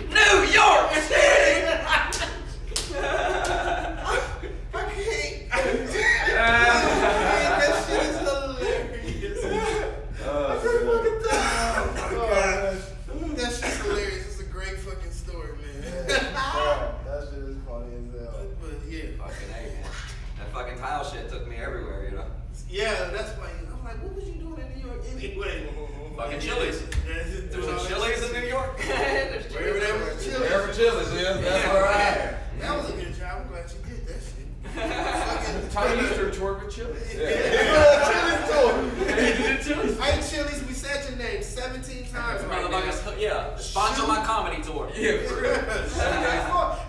New York City. I can't. That shit is hilarious. That shit's hilarious. It's a great fucking story, man. That shit is funny as hell. But yeah. Fucking A, man. That fucking tile shit took me everywhere, you know? Yeah, that's why I'm like, what was you doing in New York anyway? Fucking Chili's. There's a Chili's in New York? There's Wherever that was Chili's. Wherever Chili's, that's all right. That was a good job. I'm glad you did that shit. Tommy Easter toured with Chili's. Chili's. I ate Chili's. We said your name 17 times right now. Yeah, sponsor my comedy tour. Yeah, for real.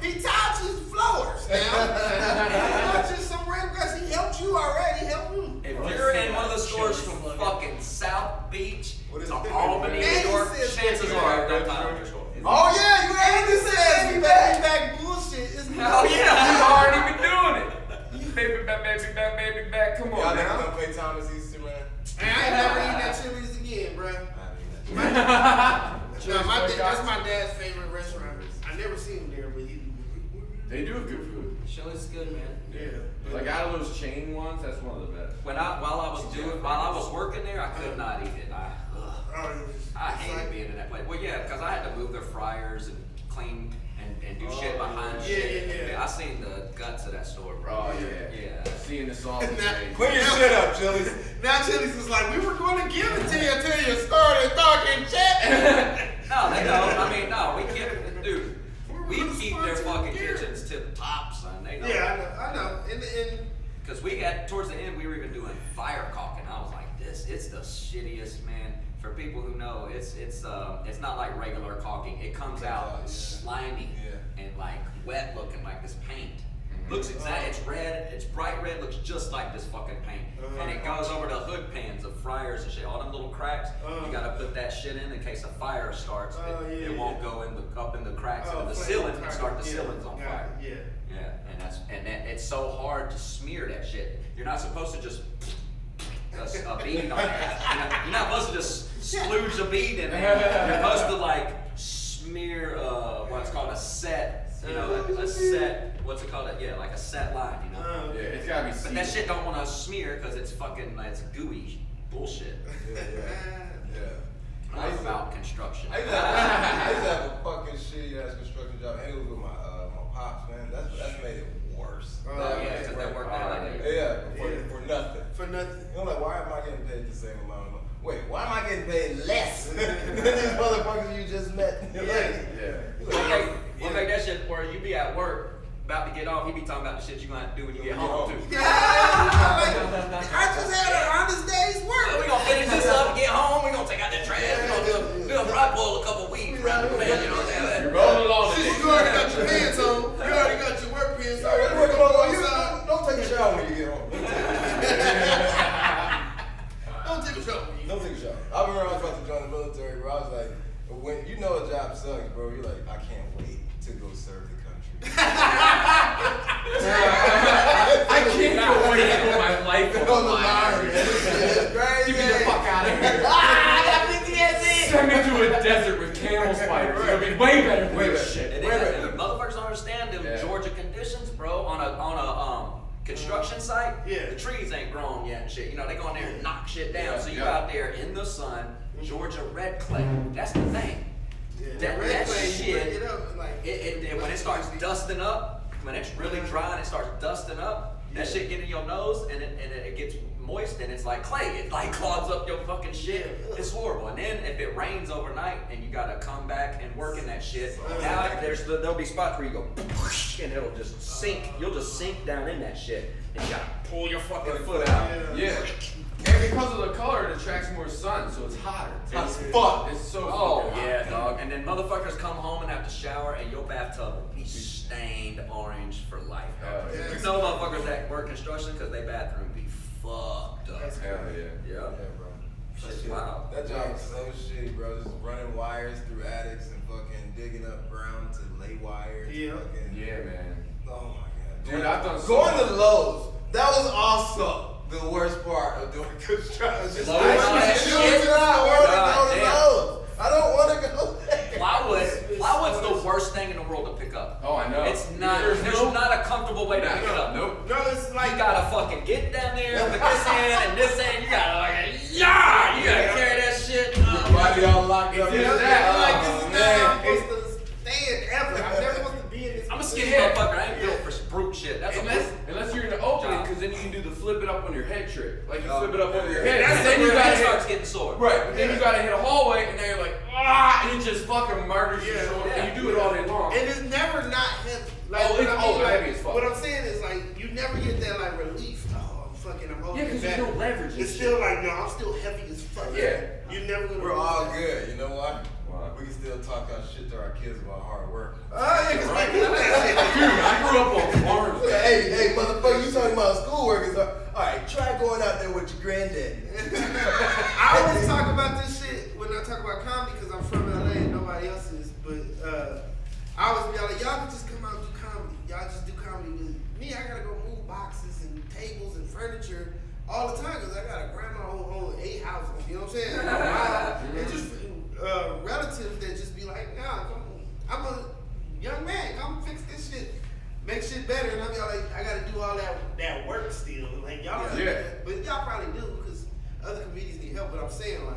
He touches floors now. He touches some random guys. He helped you already. Help him. If you're in one of the stores from fucking South Beach to Albany, New York, chances are I've done time at your store. Oh yeah, you ain't this says me back. Back bullshit. It's Hell yeah. You've already been doing it. Baby back, come on Y'all now. niggas gonna play Thomas Easter, man? I ain't never eating that Chili's again, bro. That's my dad's favorite restaurant. I never seen him there, but he. They do have good food. Chili's is good, man. Yeah. Like out of those chain ones, that's one of the best. While I was working there, I could not eat it. I hated being in that place. Well, yeah, because I had to move their fryers and clean and do shit behind shit. Yeah. I seen the guts of that store, bro. Oh yeah. Seeing the sausage. Clean your shit up, Chili's. Now Chili's is like, we were going to give it to you until you started talking shit. No, they don't. I mean, no, we keep it, dude. We keep their fucking here. kitchens tip top, son. They know. Yeah, I know. And Because we got towards the end, we were even doing fire caulking. I was like, it's the shittiest, man. For people who know, it's not like regular caulking. It comes out slimy and like wet looking like this paint. Looks exact. It's red. It's bright red. Looks just like this fucking paint. And it goes over the hood pans of fryers and shit. All them little cracks. You gotta put that shit in case a fire starts. It won't go up in the cracks of the ceiling and start the ceilings on fire. Yeah, and it's so hard to smear that shit. You're not supposed to just a bead on that. You're not supposed to just splooge a bead in there. You're supposed to like smear what's called a set. You know, a set. What's it called? Yeah, like a set line. You know. Yeah, it's gotta be. But that shit don't want to smear because it's fucking gooey bullshit. Yeah. Enough about construction. I used to have a fucking shitty ass construction job, and it was with my pops, man. That's made it worse. Yeah, because they work out like that. Yeah, for nothing. for nothing. I'm like, why am I getting paid the same amount of money? Wait, why am I getting paid less than these motherfuckers you just met? We'll make that shit where you be at work, about to get off, he be talking about the shit you gonna have to do when you get home too. Yeah, like, I just had an honest day's work. We gonna finish this up, get home, we gonna take out the trash, we gonna do a probably pull a couple weeds around the bed, you know what I'm saying? You're rolling on the line, man. It's crazy. Get me the fuck out of here. I got PTSD. Send me to a desert with camel spiders. It'll be way better than this shit. It is, dude. Motherfuckers don't understand them Georgia conditions, bro. On a construction site, the trees ain't grown yet and shit. You know, they go in there and knock shit down. So you out there in the sun, Georgia red clay. That's the thing. That shit, when it starts dusting up, when it's really dry and it starts dusting up, that shit get in your nose and it gets moist and it's like clay. It like clogs up your fucking shit. It's horrible. And then if it rains overnight and you gotta come back and work in that shit, now there'll be spots where you go and it'll just sink. You'll just sink down in that shit and you gotta pull your fucking foot out. Yeah. And because of the color, it attracts more sun, so it's hotter. It's fuck. It's so Oh fucking yeah, hot. dog. And then motherfuckers come home and have to shower, and your bathtub will be stained orange for life. Hell yeah. You know motherfuckers that work construction because they bathroom be fucked up. Hell yeah. Yeah. Yeah, bro. Shit's wild. That job is so shitty, bro. Just running wires through attics and fucking digging up ground to lay wires. Yeah. Fucking, Yeah, man. Oh my god. Dude, I've done so Going much. to Lowe's. That was also the worst part of doing construction. Lowe's, that shit? I don't want to go there. Plywood's the worst thing in the world to pick up. Oh, I know. It's not. There's Not a comfortable way to pick it up. Nope. No, it's like You gotta fucking get down there with this hand and this hand. You gotta you gotta carry that shit. Body all locked up. It's I'm that. like, this is Oh, not how I'm man. supposed to stand ever. I'm never supposed to be in this. I'm a skinny Yeah. motherfucker. I ain't built for brute shit. That's Unless you're in the opening, Job. because then you can do the flip it up on your head trick. Like you Oh, flip it up over your yeah. head. That's and then where you your gotta head hit. starts getting sore. Right, but then you gotta hit a hallway, and now you're like, and it just fucking murders your Yeah. shoulder. And you do it all day long. And it's never not heavy. Like, Oh, it's what I mean, like, heavy as fuck. What I'm saying is like you never get that like relief. Oh, I'm holding Yeah, 'cause it there's back. no leverage and It's shit. still like no, I'm still heavy as fuck. Yeah. You're never gonna. We're all good. You know why? Why? We can still talk our shit to our kids about hard work. Oh yeah, 'cause we do that. Dude, I grew up on farms. Hey, motherfucker, you talking about schoolwork? Alright, try going out there with your granddaddy. I always talk about this shit when I talk about comedy because I'm from LA and nobody else is. But I always be like, y'all can just come out and do comedy. Y'all just do comedy with me. I gotta go move boxes and tables and furniture all the time because I got a grandma who owns 8 houses. You know what I'm saying? And just relatives that just be like, nah, come on. I'm a young man. Come fix this shit. Make shit better. And I be like, I gotta do all that work still. Like y'all gotta do that. But y'all probably do because other comedians need help. But I'm saying like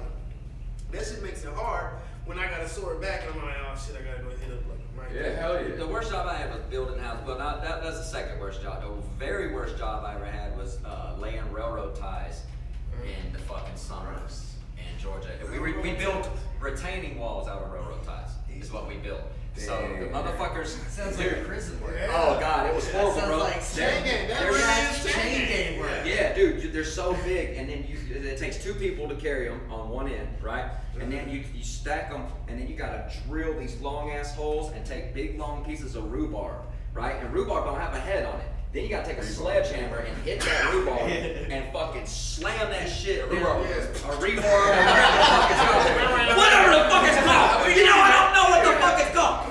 that shit makes it hard when I gotta sort back and I'm like, oh shit, I gotta go hit up like right Yeah, hell yeah. The worst job I had was building houses. Well, that's the second worst job. The very worst job I ever had was laying railroad ties in the fucking summers in Georgia. We built retaining walls out of railroad ties. Is what we built. So the motherfuckers. Sounds like prison work. Oh god, it was That horrible, sounds bro. like Chain gang. That They're- really That's is chain gang work. Yeah, dude, they're so big, and then it takes 2 people to carry them on one end, right? And then you stack them, and then you gotta drill these long ass holes and take big long pieces of rhubarb, right? And rhubarb don't have a head on it. Then you gotta take a sledgehammer and hit that rhubarb and fucking slam that shit. Rhubarb. Or rebar, whatever the fuck it's called. You know, I don't know what the fuck it's called.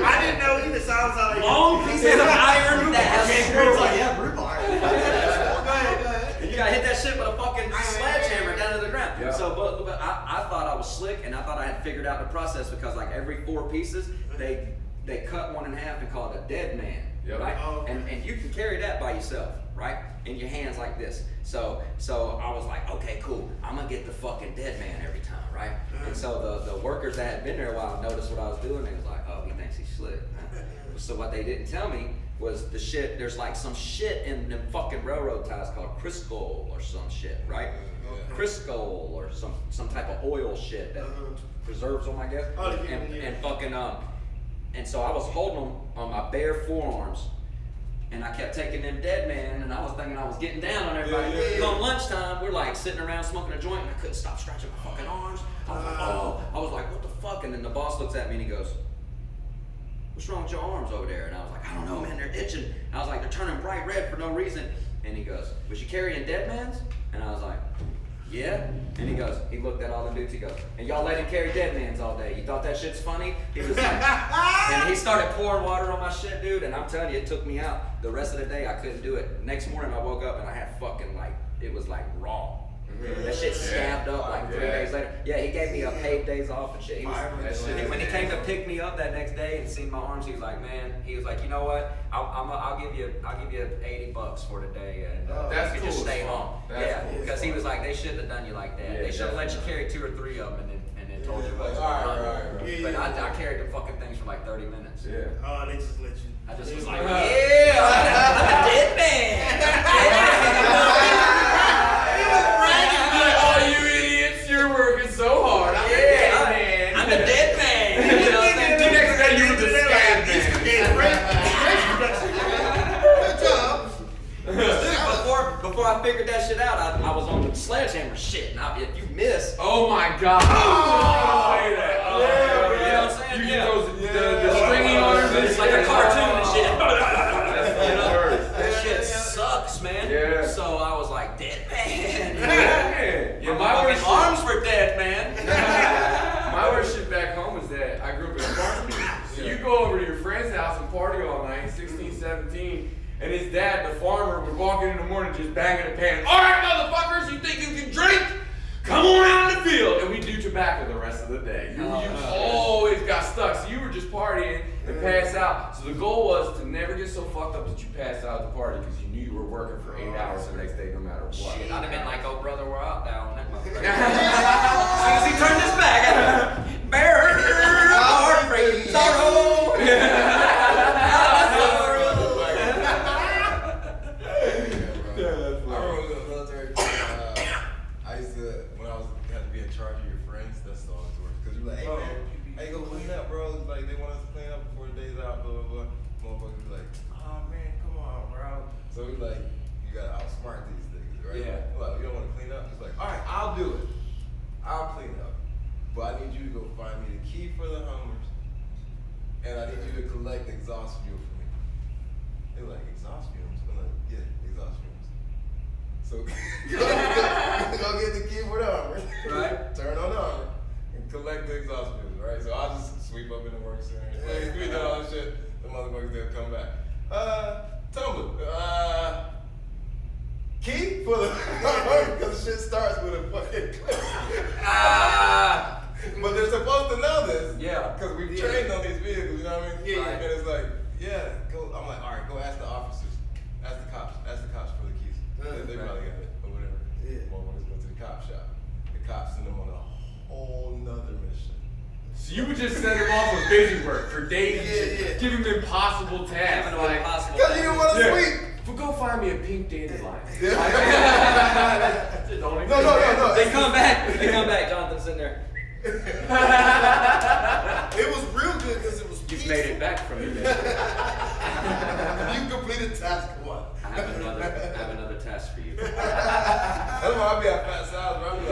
I didn't know either, so I was like, Long pieces of iron that has screws on it. Yeah, rhubarb. Go ahead. And you gotta hit that shit with a fucking sledgehammer down to the ground. Yeah. So, but I thought I was slick, and I thought I had figured out the process because like every 4 pieces, they cut one in half and call it a dead man, Yep. right? Oh, okay. And you can carry that by yourself, right? In your hands like this. So I was like, okay, cool. I'm gonna get the fucking dead man every time, right? And so the workers that had been there a while noticed what I was doing. They was like, oh, he thinks he's slick. So what they didn't tell me was the shit. There's like some shit in them fucking railroad ties called Crisco or some shit, right? Crisco or some type of oil shit that preserves them, I guess. Oh, they keep them, yeah. And fucking and so I was holding them on my bare forearms. And I kept taking them dead man, and I was thinking I was getting down on everybody. Yeah. On lunchtime, we're like sitting around smoking a joint, and I couldn't stop scratching my fucking arms. I was like, oh. I was like, what the fuck? And then the boss looks at me and he goes, what's wrong with your arms over there? And I was like, I don't know, man, they're itching. And I was like, they're turning bright red for no reason. And he goes, was you carrying dead man's? And I was like, yeah. And he looked at all the dudes, he goes, and y'all let him carry dead mans all day. You thought that shit's funny? He was like, and he started pouring water on my shit, dude, and I'm telling you, it took me out. The rest of the day, I couldn't do it. Next morning, I woke up and I had fucking it was like raw. That shit scabbed up like 3 days later. Yeah, he gave me a paid days off and shit. When he came to pick me up that next day and seen my arms, he was like, you know what? I'll give you $80 for today, and That's you can cool just stay as home. fuck. That's cool Because as he fuck. was like, they shouldn't have done you like that. Yeah, They should have let you definitely. carry 2 or 3 of them and then told you what was Right, going on. right. But I carried the fucking things for like 30 minutes. Yeah. Oh, they just let you. I just was like, Uh, yeah, I'm a dead man. Oh, you idiots! You're working so hard. I'm I'm a dead man. You know what I'm saying? The next day you were the scab man. Good job. Before I figured that shit out, I was on the sledgehammer shit. Now, if you miss, Oh my god. you Oh, know what I'm saying? You Yeah. get those the stringy arms. It's like a cartoon and shit. That's You the know? worst. That shit sucks, man. Yeah. So I was like, dead man. Yeah, My my worst fucking arms were dead, man. My worst shit back home was that I grew up in a farm community. So you go over to your friend's house and party all night, 16, 17, and his dad, the farmer, would walk in the morning just banging a pan. All right, motherfuckers, you think you can drink? Come on out in the field. And we do tobacco the rest of the day. You always got stuck. So you were just partying and pass out. So the goal was to never get so fucked up that you pass out at the party because you knew you were working for 8 hours the next day no matter what. Shit, I'd have been like, oh brother, we're out now on that motherfucker. As soon as he turned his back, bear, heartbreak, sorrow. I remember in the military, I used to, when I had to be in charge of your friends, that's all it was. Because you're like, hey man, hey, go clean up, bro. It's like, they want us to clean up before the day's out, blah, blah, blah. Motherfuckers be like, oh man, come on, bro. So we like, you gotta outsmart these niggas, right? Yeah. Well, you don't wanna clean up? It's like, all right, I'll do it. I'll clean up. But I need you to go find me the key for the Hummers, and I need you to collect exhaust fuel for me. They're like, exhaust fumes? I'm like, yeah, exhaust fumes. So go get the key for the Hummer, Right. turn on the Hummer, and collect the exhaust fumes, right? So I'll just sweep up in the work center, like, we done all this shit, the motherfuckers, they'll come back. Tumblin, key for the Hummer, because shit starts with a fucking clip. But they're supposed to know this. Yeah. Because we've trained on these vehicles, you know what I mean? Yeah. And it's like, yeah, go. I'm like, all right, go ask the officers. Ask the cops for the keys. They probably got it or whatever. Yeah. Motherfuckers go to the cop shop. The cops send them on a whole nother mission. So you would just send him off with busy work for days and shit. Yeah. Give him impossible tasks. Having Like, impossible. Because you didn't want to Yeah. sweep. Go find me a pink dandelion. Yeah. No. They come back, Jonathan's sitting there. It was real good because it was You've peaceful. made it back from your mission. You completed task 1. I have another task for you. That's why I be at Fat Sal's, bro. I'm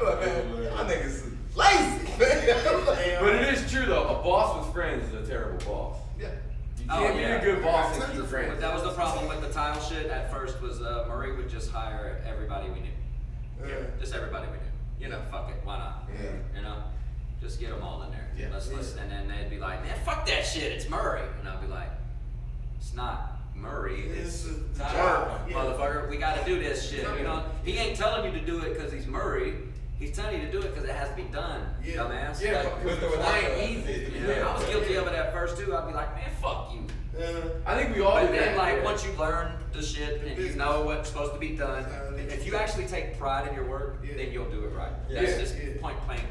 like, man, y'all niggas lazy, man. But it is true though, a boss with friends is a terrible boss. Yeah. You can't be a good boss and keep friends. But that was the problem with the title shit at first was Murray would just hire everybody we knew. Just everybody we knew. You know, fuck it, why not? Yeah. You know? Just get them all in there. Yeah. Let's and then they'd be like, man, fuck that shit, it's Murray. And I'd be like, it's not Murray, it's Tyler, Yeah. motherfucker. We gotta do this shit. You know, he ain't telling you to do it because he's Murray. He's telling you to do it because it has to be done, Yeah. dumbass. Yeah, Like, but With it ain't easy. easy. yeah, I was guilty of it at first too. I'd be like, man, fuck you. I think we all But do then, that. like, once you learn the shit and you know what's supposed to be done, if you actually take pride in your work, Yeah. then you'll do it right. Yeah. That's just Yeah. point blank,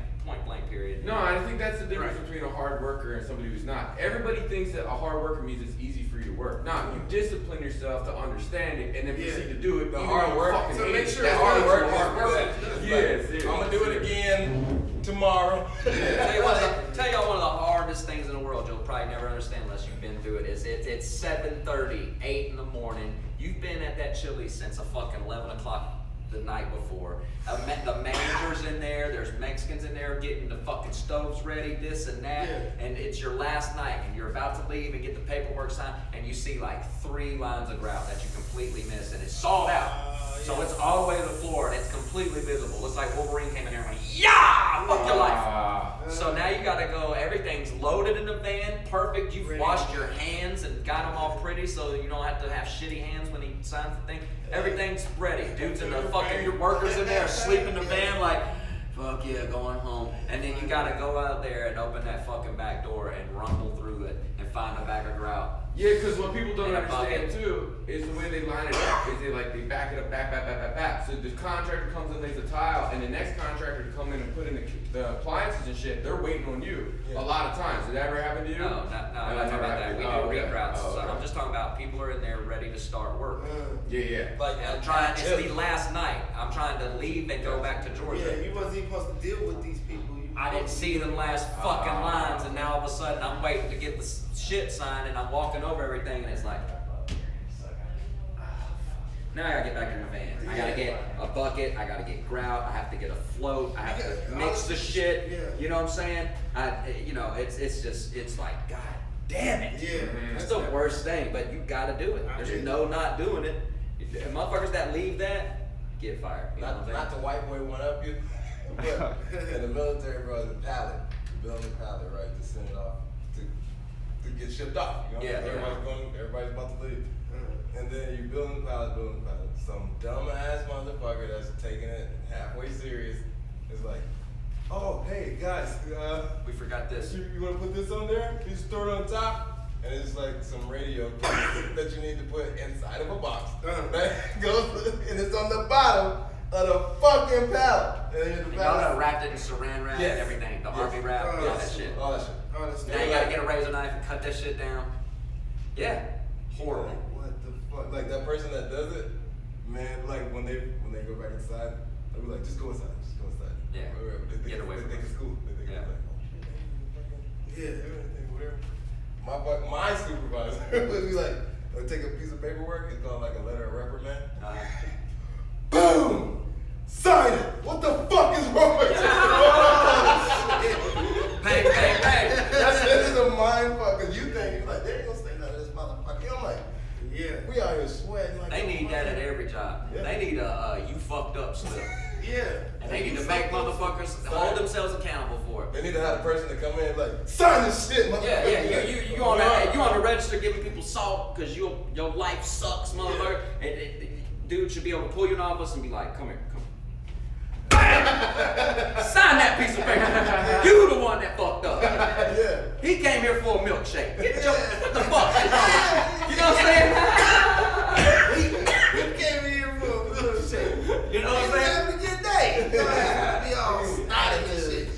period. No, I think that's the difference between a hard worker and somebody who's not. Everybody thinks that a hard worker means it's easy for you to work. No, you discipline yourself to understand it and then Yeah. proceed to do it. The even hard though you work fucking to hate make it. sure That it's hard done. work It's is hard work. Yes, I'm gonna do it again tomorrow. Tell y'all one of the hardest things in the world you'll probably never understand unless you've been through it is it's 7:30, 8 in the morning. You've been at that Chili's since a fucking 11 o'clock the night before. The manager's in there, there's Mexicans in there getting the fucking stoves ready, this and that, Yeah. and it's your last night and you're about to leave and get the paperwork signed and you see like 3 lines of grout that you completely missed and it's sold out. So it's all the way to the floor and it's completely completely visible. It's like Wolverine came in there and went, yeah, fuck your life. So now you gotta go, everything's loaded in the van, perfect. You've washed your hands and got them all pretty so you don't have to have shitty hands when he signs the thing. Everything's ready. Dudes in the fucking, your workers in there sleep in the van like, fuck yeah, going home. And then you gotta go out there and open that fucking back door and rumble through it and find a bag of grout. Yeah, because what people don't In a understand bucket. too is the way they line it up. Is they back it up, back. So the contractor comes and lays the tile, and the next contractor to come in and put in the appliances and shit. They're waiting on you a lot of times. Did that ever happen to you? No, I'm not talking about that. We do reroutes. So I'm just talking about people are in there ready to start work. Yeah. Like, I'm trying. It's the last night. I'm trying to leave and go back to Georgia. Yeah, you wasn't even supposed to deal with these people. I didn't see them last fucking lines, and now all of a sudden I'm waiting to get the shit signed, and I'm walking over everything, and it's like, now I gotta get back in the van. I gotta get a bucket. I gotta get grout. I have to get a float. I have to mix the shit. You know what I'm saying? It's like, god damn it. Yeah. It's the worst thing, but you gotta do it. There's no not doing it. Motherfuckers that leave that get fired. You know what I'm saying? not the white boy one up you, but in the military, bro, the pallet, building the pallet, right, to send it off, to get shipped off. You know, everybody's about to leave. And then you building the pallet. Some dumbass motherfucker that's taking it halfway serious is like, oh, hey guys, We forgot this. you want to put this on there? You just throw it on top, and it's like some radio that you need to put inside of a box. That goes, and it's on the bottom of the fucking pallet. And Y'all wrapped it in saran wrap and Yes. everything. The RV wrap, all that shit. All that shit. Now you gotta get a razor knife and cut that shit down. Yeah. Horrible. What the fuck? Like that person that does it, man. Like when they go back inside, they be like, just go inside. Yeah. They think, Get away they from think us. it's cool. They think Yeah. it's like, oh shit, everything, whatever. My supervisor would be like, they'll take a piece of paperwork. It's called like a letter of reprimand. Boom! Sign it! What the fuck is wrong with you? Bang, bang, bang. That shit is a mind fuck. Cause you think, you're like, they ain't gonna say nothing to this motherfucker. I'm like, Yeah. we out here sweating like They need that at every job. Yeah. They need a you fucked up slip. Yeah. And they need to make motherfuckers hold themselves accountable for it. They need to have a person to come in and like, sign this shit, motherfucker. Yeah. You on the register giving people salt because your life sucks, motherfucker. And dude should be able to pull you in office and be like, come here. Sign that piece of paper. You the one that fucked up. Yeah. He came here for a milkshake. What the fuck is wrong with you? You know what I'm saying? We came here for a little shit. You know what I'm saying? Having a good day. Be all snotty and shit.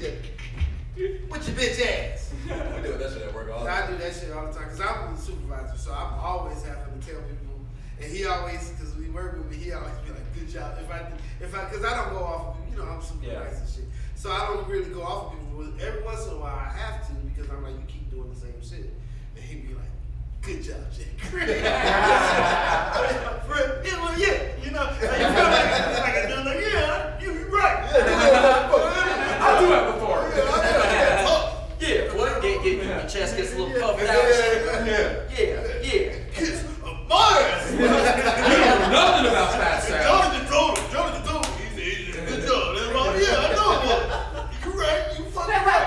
With your bitch ass. We do that shit at work all the I time. do that shit all the time because I'm the supervisor, so I'm always having to tell people. And he always, because we work with me, he always be like, "Good job." Because I don't go off of, I'm super nice and shit. So I don't really go off of people. Every once in a while I have to because I'm like, you keep doing the same shit. And he'd be like, "Good job, Jake." Like I do, like, yeah, you're right. I'll do that before. Yeah, boy, your chest gets a little puffed out. Yeah. Kiss Mars. You know nothing about fat sound. Jonathan told me. He said, "Good job." That's all. Yeah, I know. You're right. You fucking right.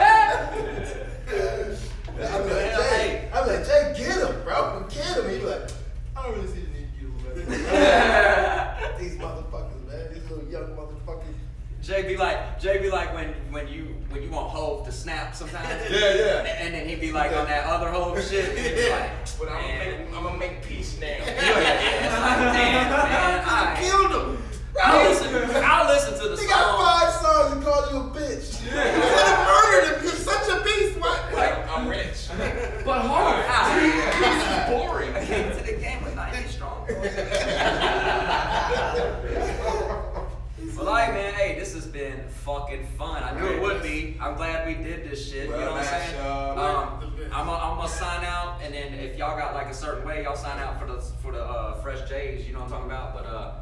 I'm like, Jay, get him, bro. Get him. He be like, I don't really see the need to get him. These motherfuckers, man. These little young motherfuckers. Jay be like when you want Hove to snap sometimes. Yeah. And then he'd be like on that other Hove shit. He'd be like, But I'm gonna make peace now. it's like, damn, man. I killed him. I'll listen to the He song. got 5 songs and called you a bitch. You could have murdered him. You're such a beast. What? I'm rich. But hard. Peace is boring. I came to the game with 90 strong. Well, like, man, hey, this has been fucking fun. I knew it would be. I'm glad we did this shit. You know what I'm saying? I'm gonna sign out, and then if y'all got like a certain way, y'all sign out for the Fresh J's. You know what I'm talking about? But I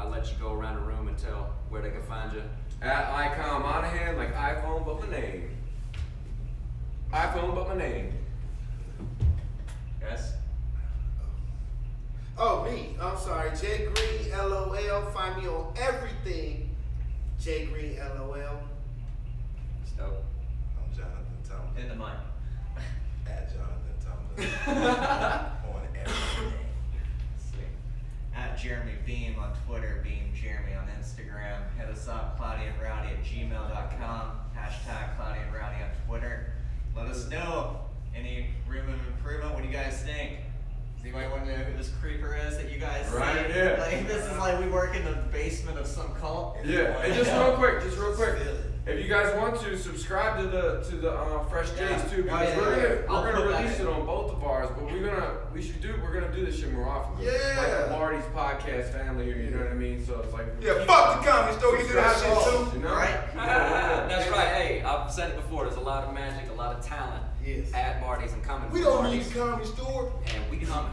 let you go around the room and tell where they can find you. At Kyle Monaghan, like iPhone but my name. iPhone but my name. Yes. Oh, me. I'm sorry. J Green LOL. Find me on everything. J Green LOL. Dope. I'm Jonathan Tumblin. In the mic. At Jonathan Tumblin. On everything. At Jeremy Beam on Twitter, Beam Jeremy on Instagram. Hit us up, cloudyandrowdy@gmail.com. Hashtag cloudyandrowdy on Twitter. Let us know any room of improvement. What do you guys think? Does anybody want to know who this creeper is that you guys Right, see? yeah. Like, this is like we work in the basement of some cult. Yeah, and just real quick, if you guys want to subscribe to the Fresh J's too, because we're gonna release it on both of ours, but we're gonna do this shit more often. Yeah. Like the Marty's podcast family here, you know what I mean? So it's like Yeah, fuck the comedy store. You do that shit subscribe, too. you know? Right? That's right. Hey, I've said it before. There's a lot of magic, a lot of talent Yes. at Marty's and coming. We from don't need Marty's. a comedy store. And we coming.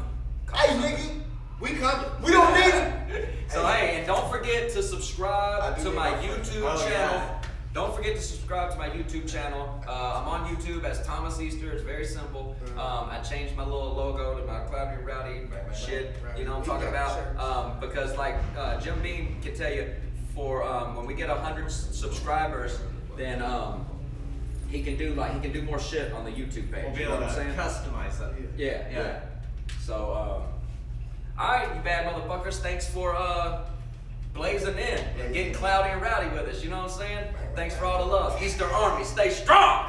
Hey, nigga. We coming. We don't need it. So hey, and don't forget to I subscribe do to need my my friend. YouTube Oh, channel. yeah. Don't forget to subscribe to my YouTube channel. I'm on YouTube as Thomas Easter. It's very simple. I changed my little logo to my Cloudy and Rowdy shit. You know what I'm talking about? Because like Jim Beam can tell you, for when we get 100 subscribers, then he can do more shit on the YouTube page. We'll be You know able what to I'm saying? customize it. Yeah. So, alright, you bad motherfuckers, thanks for blazing in and getting Cloudy and Rowdy with us, you know what I'm saying? Thanks for all the love. Easter Army, stay strong!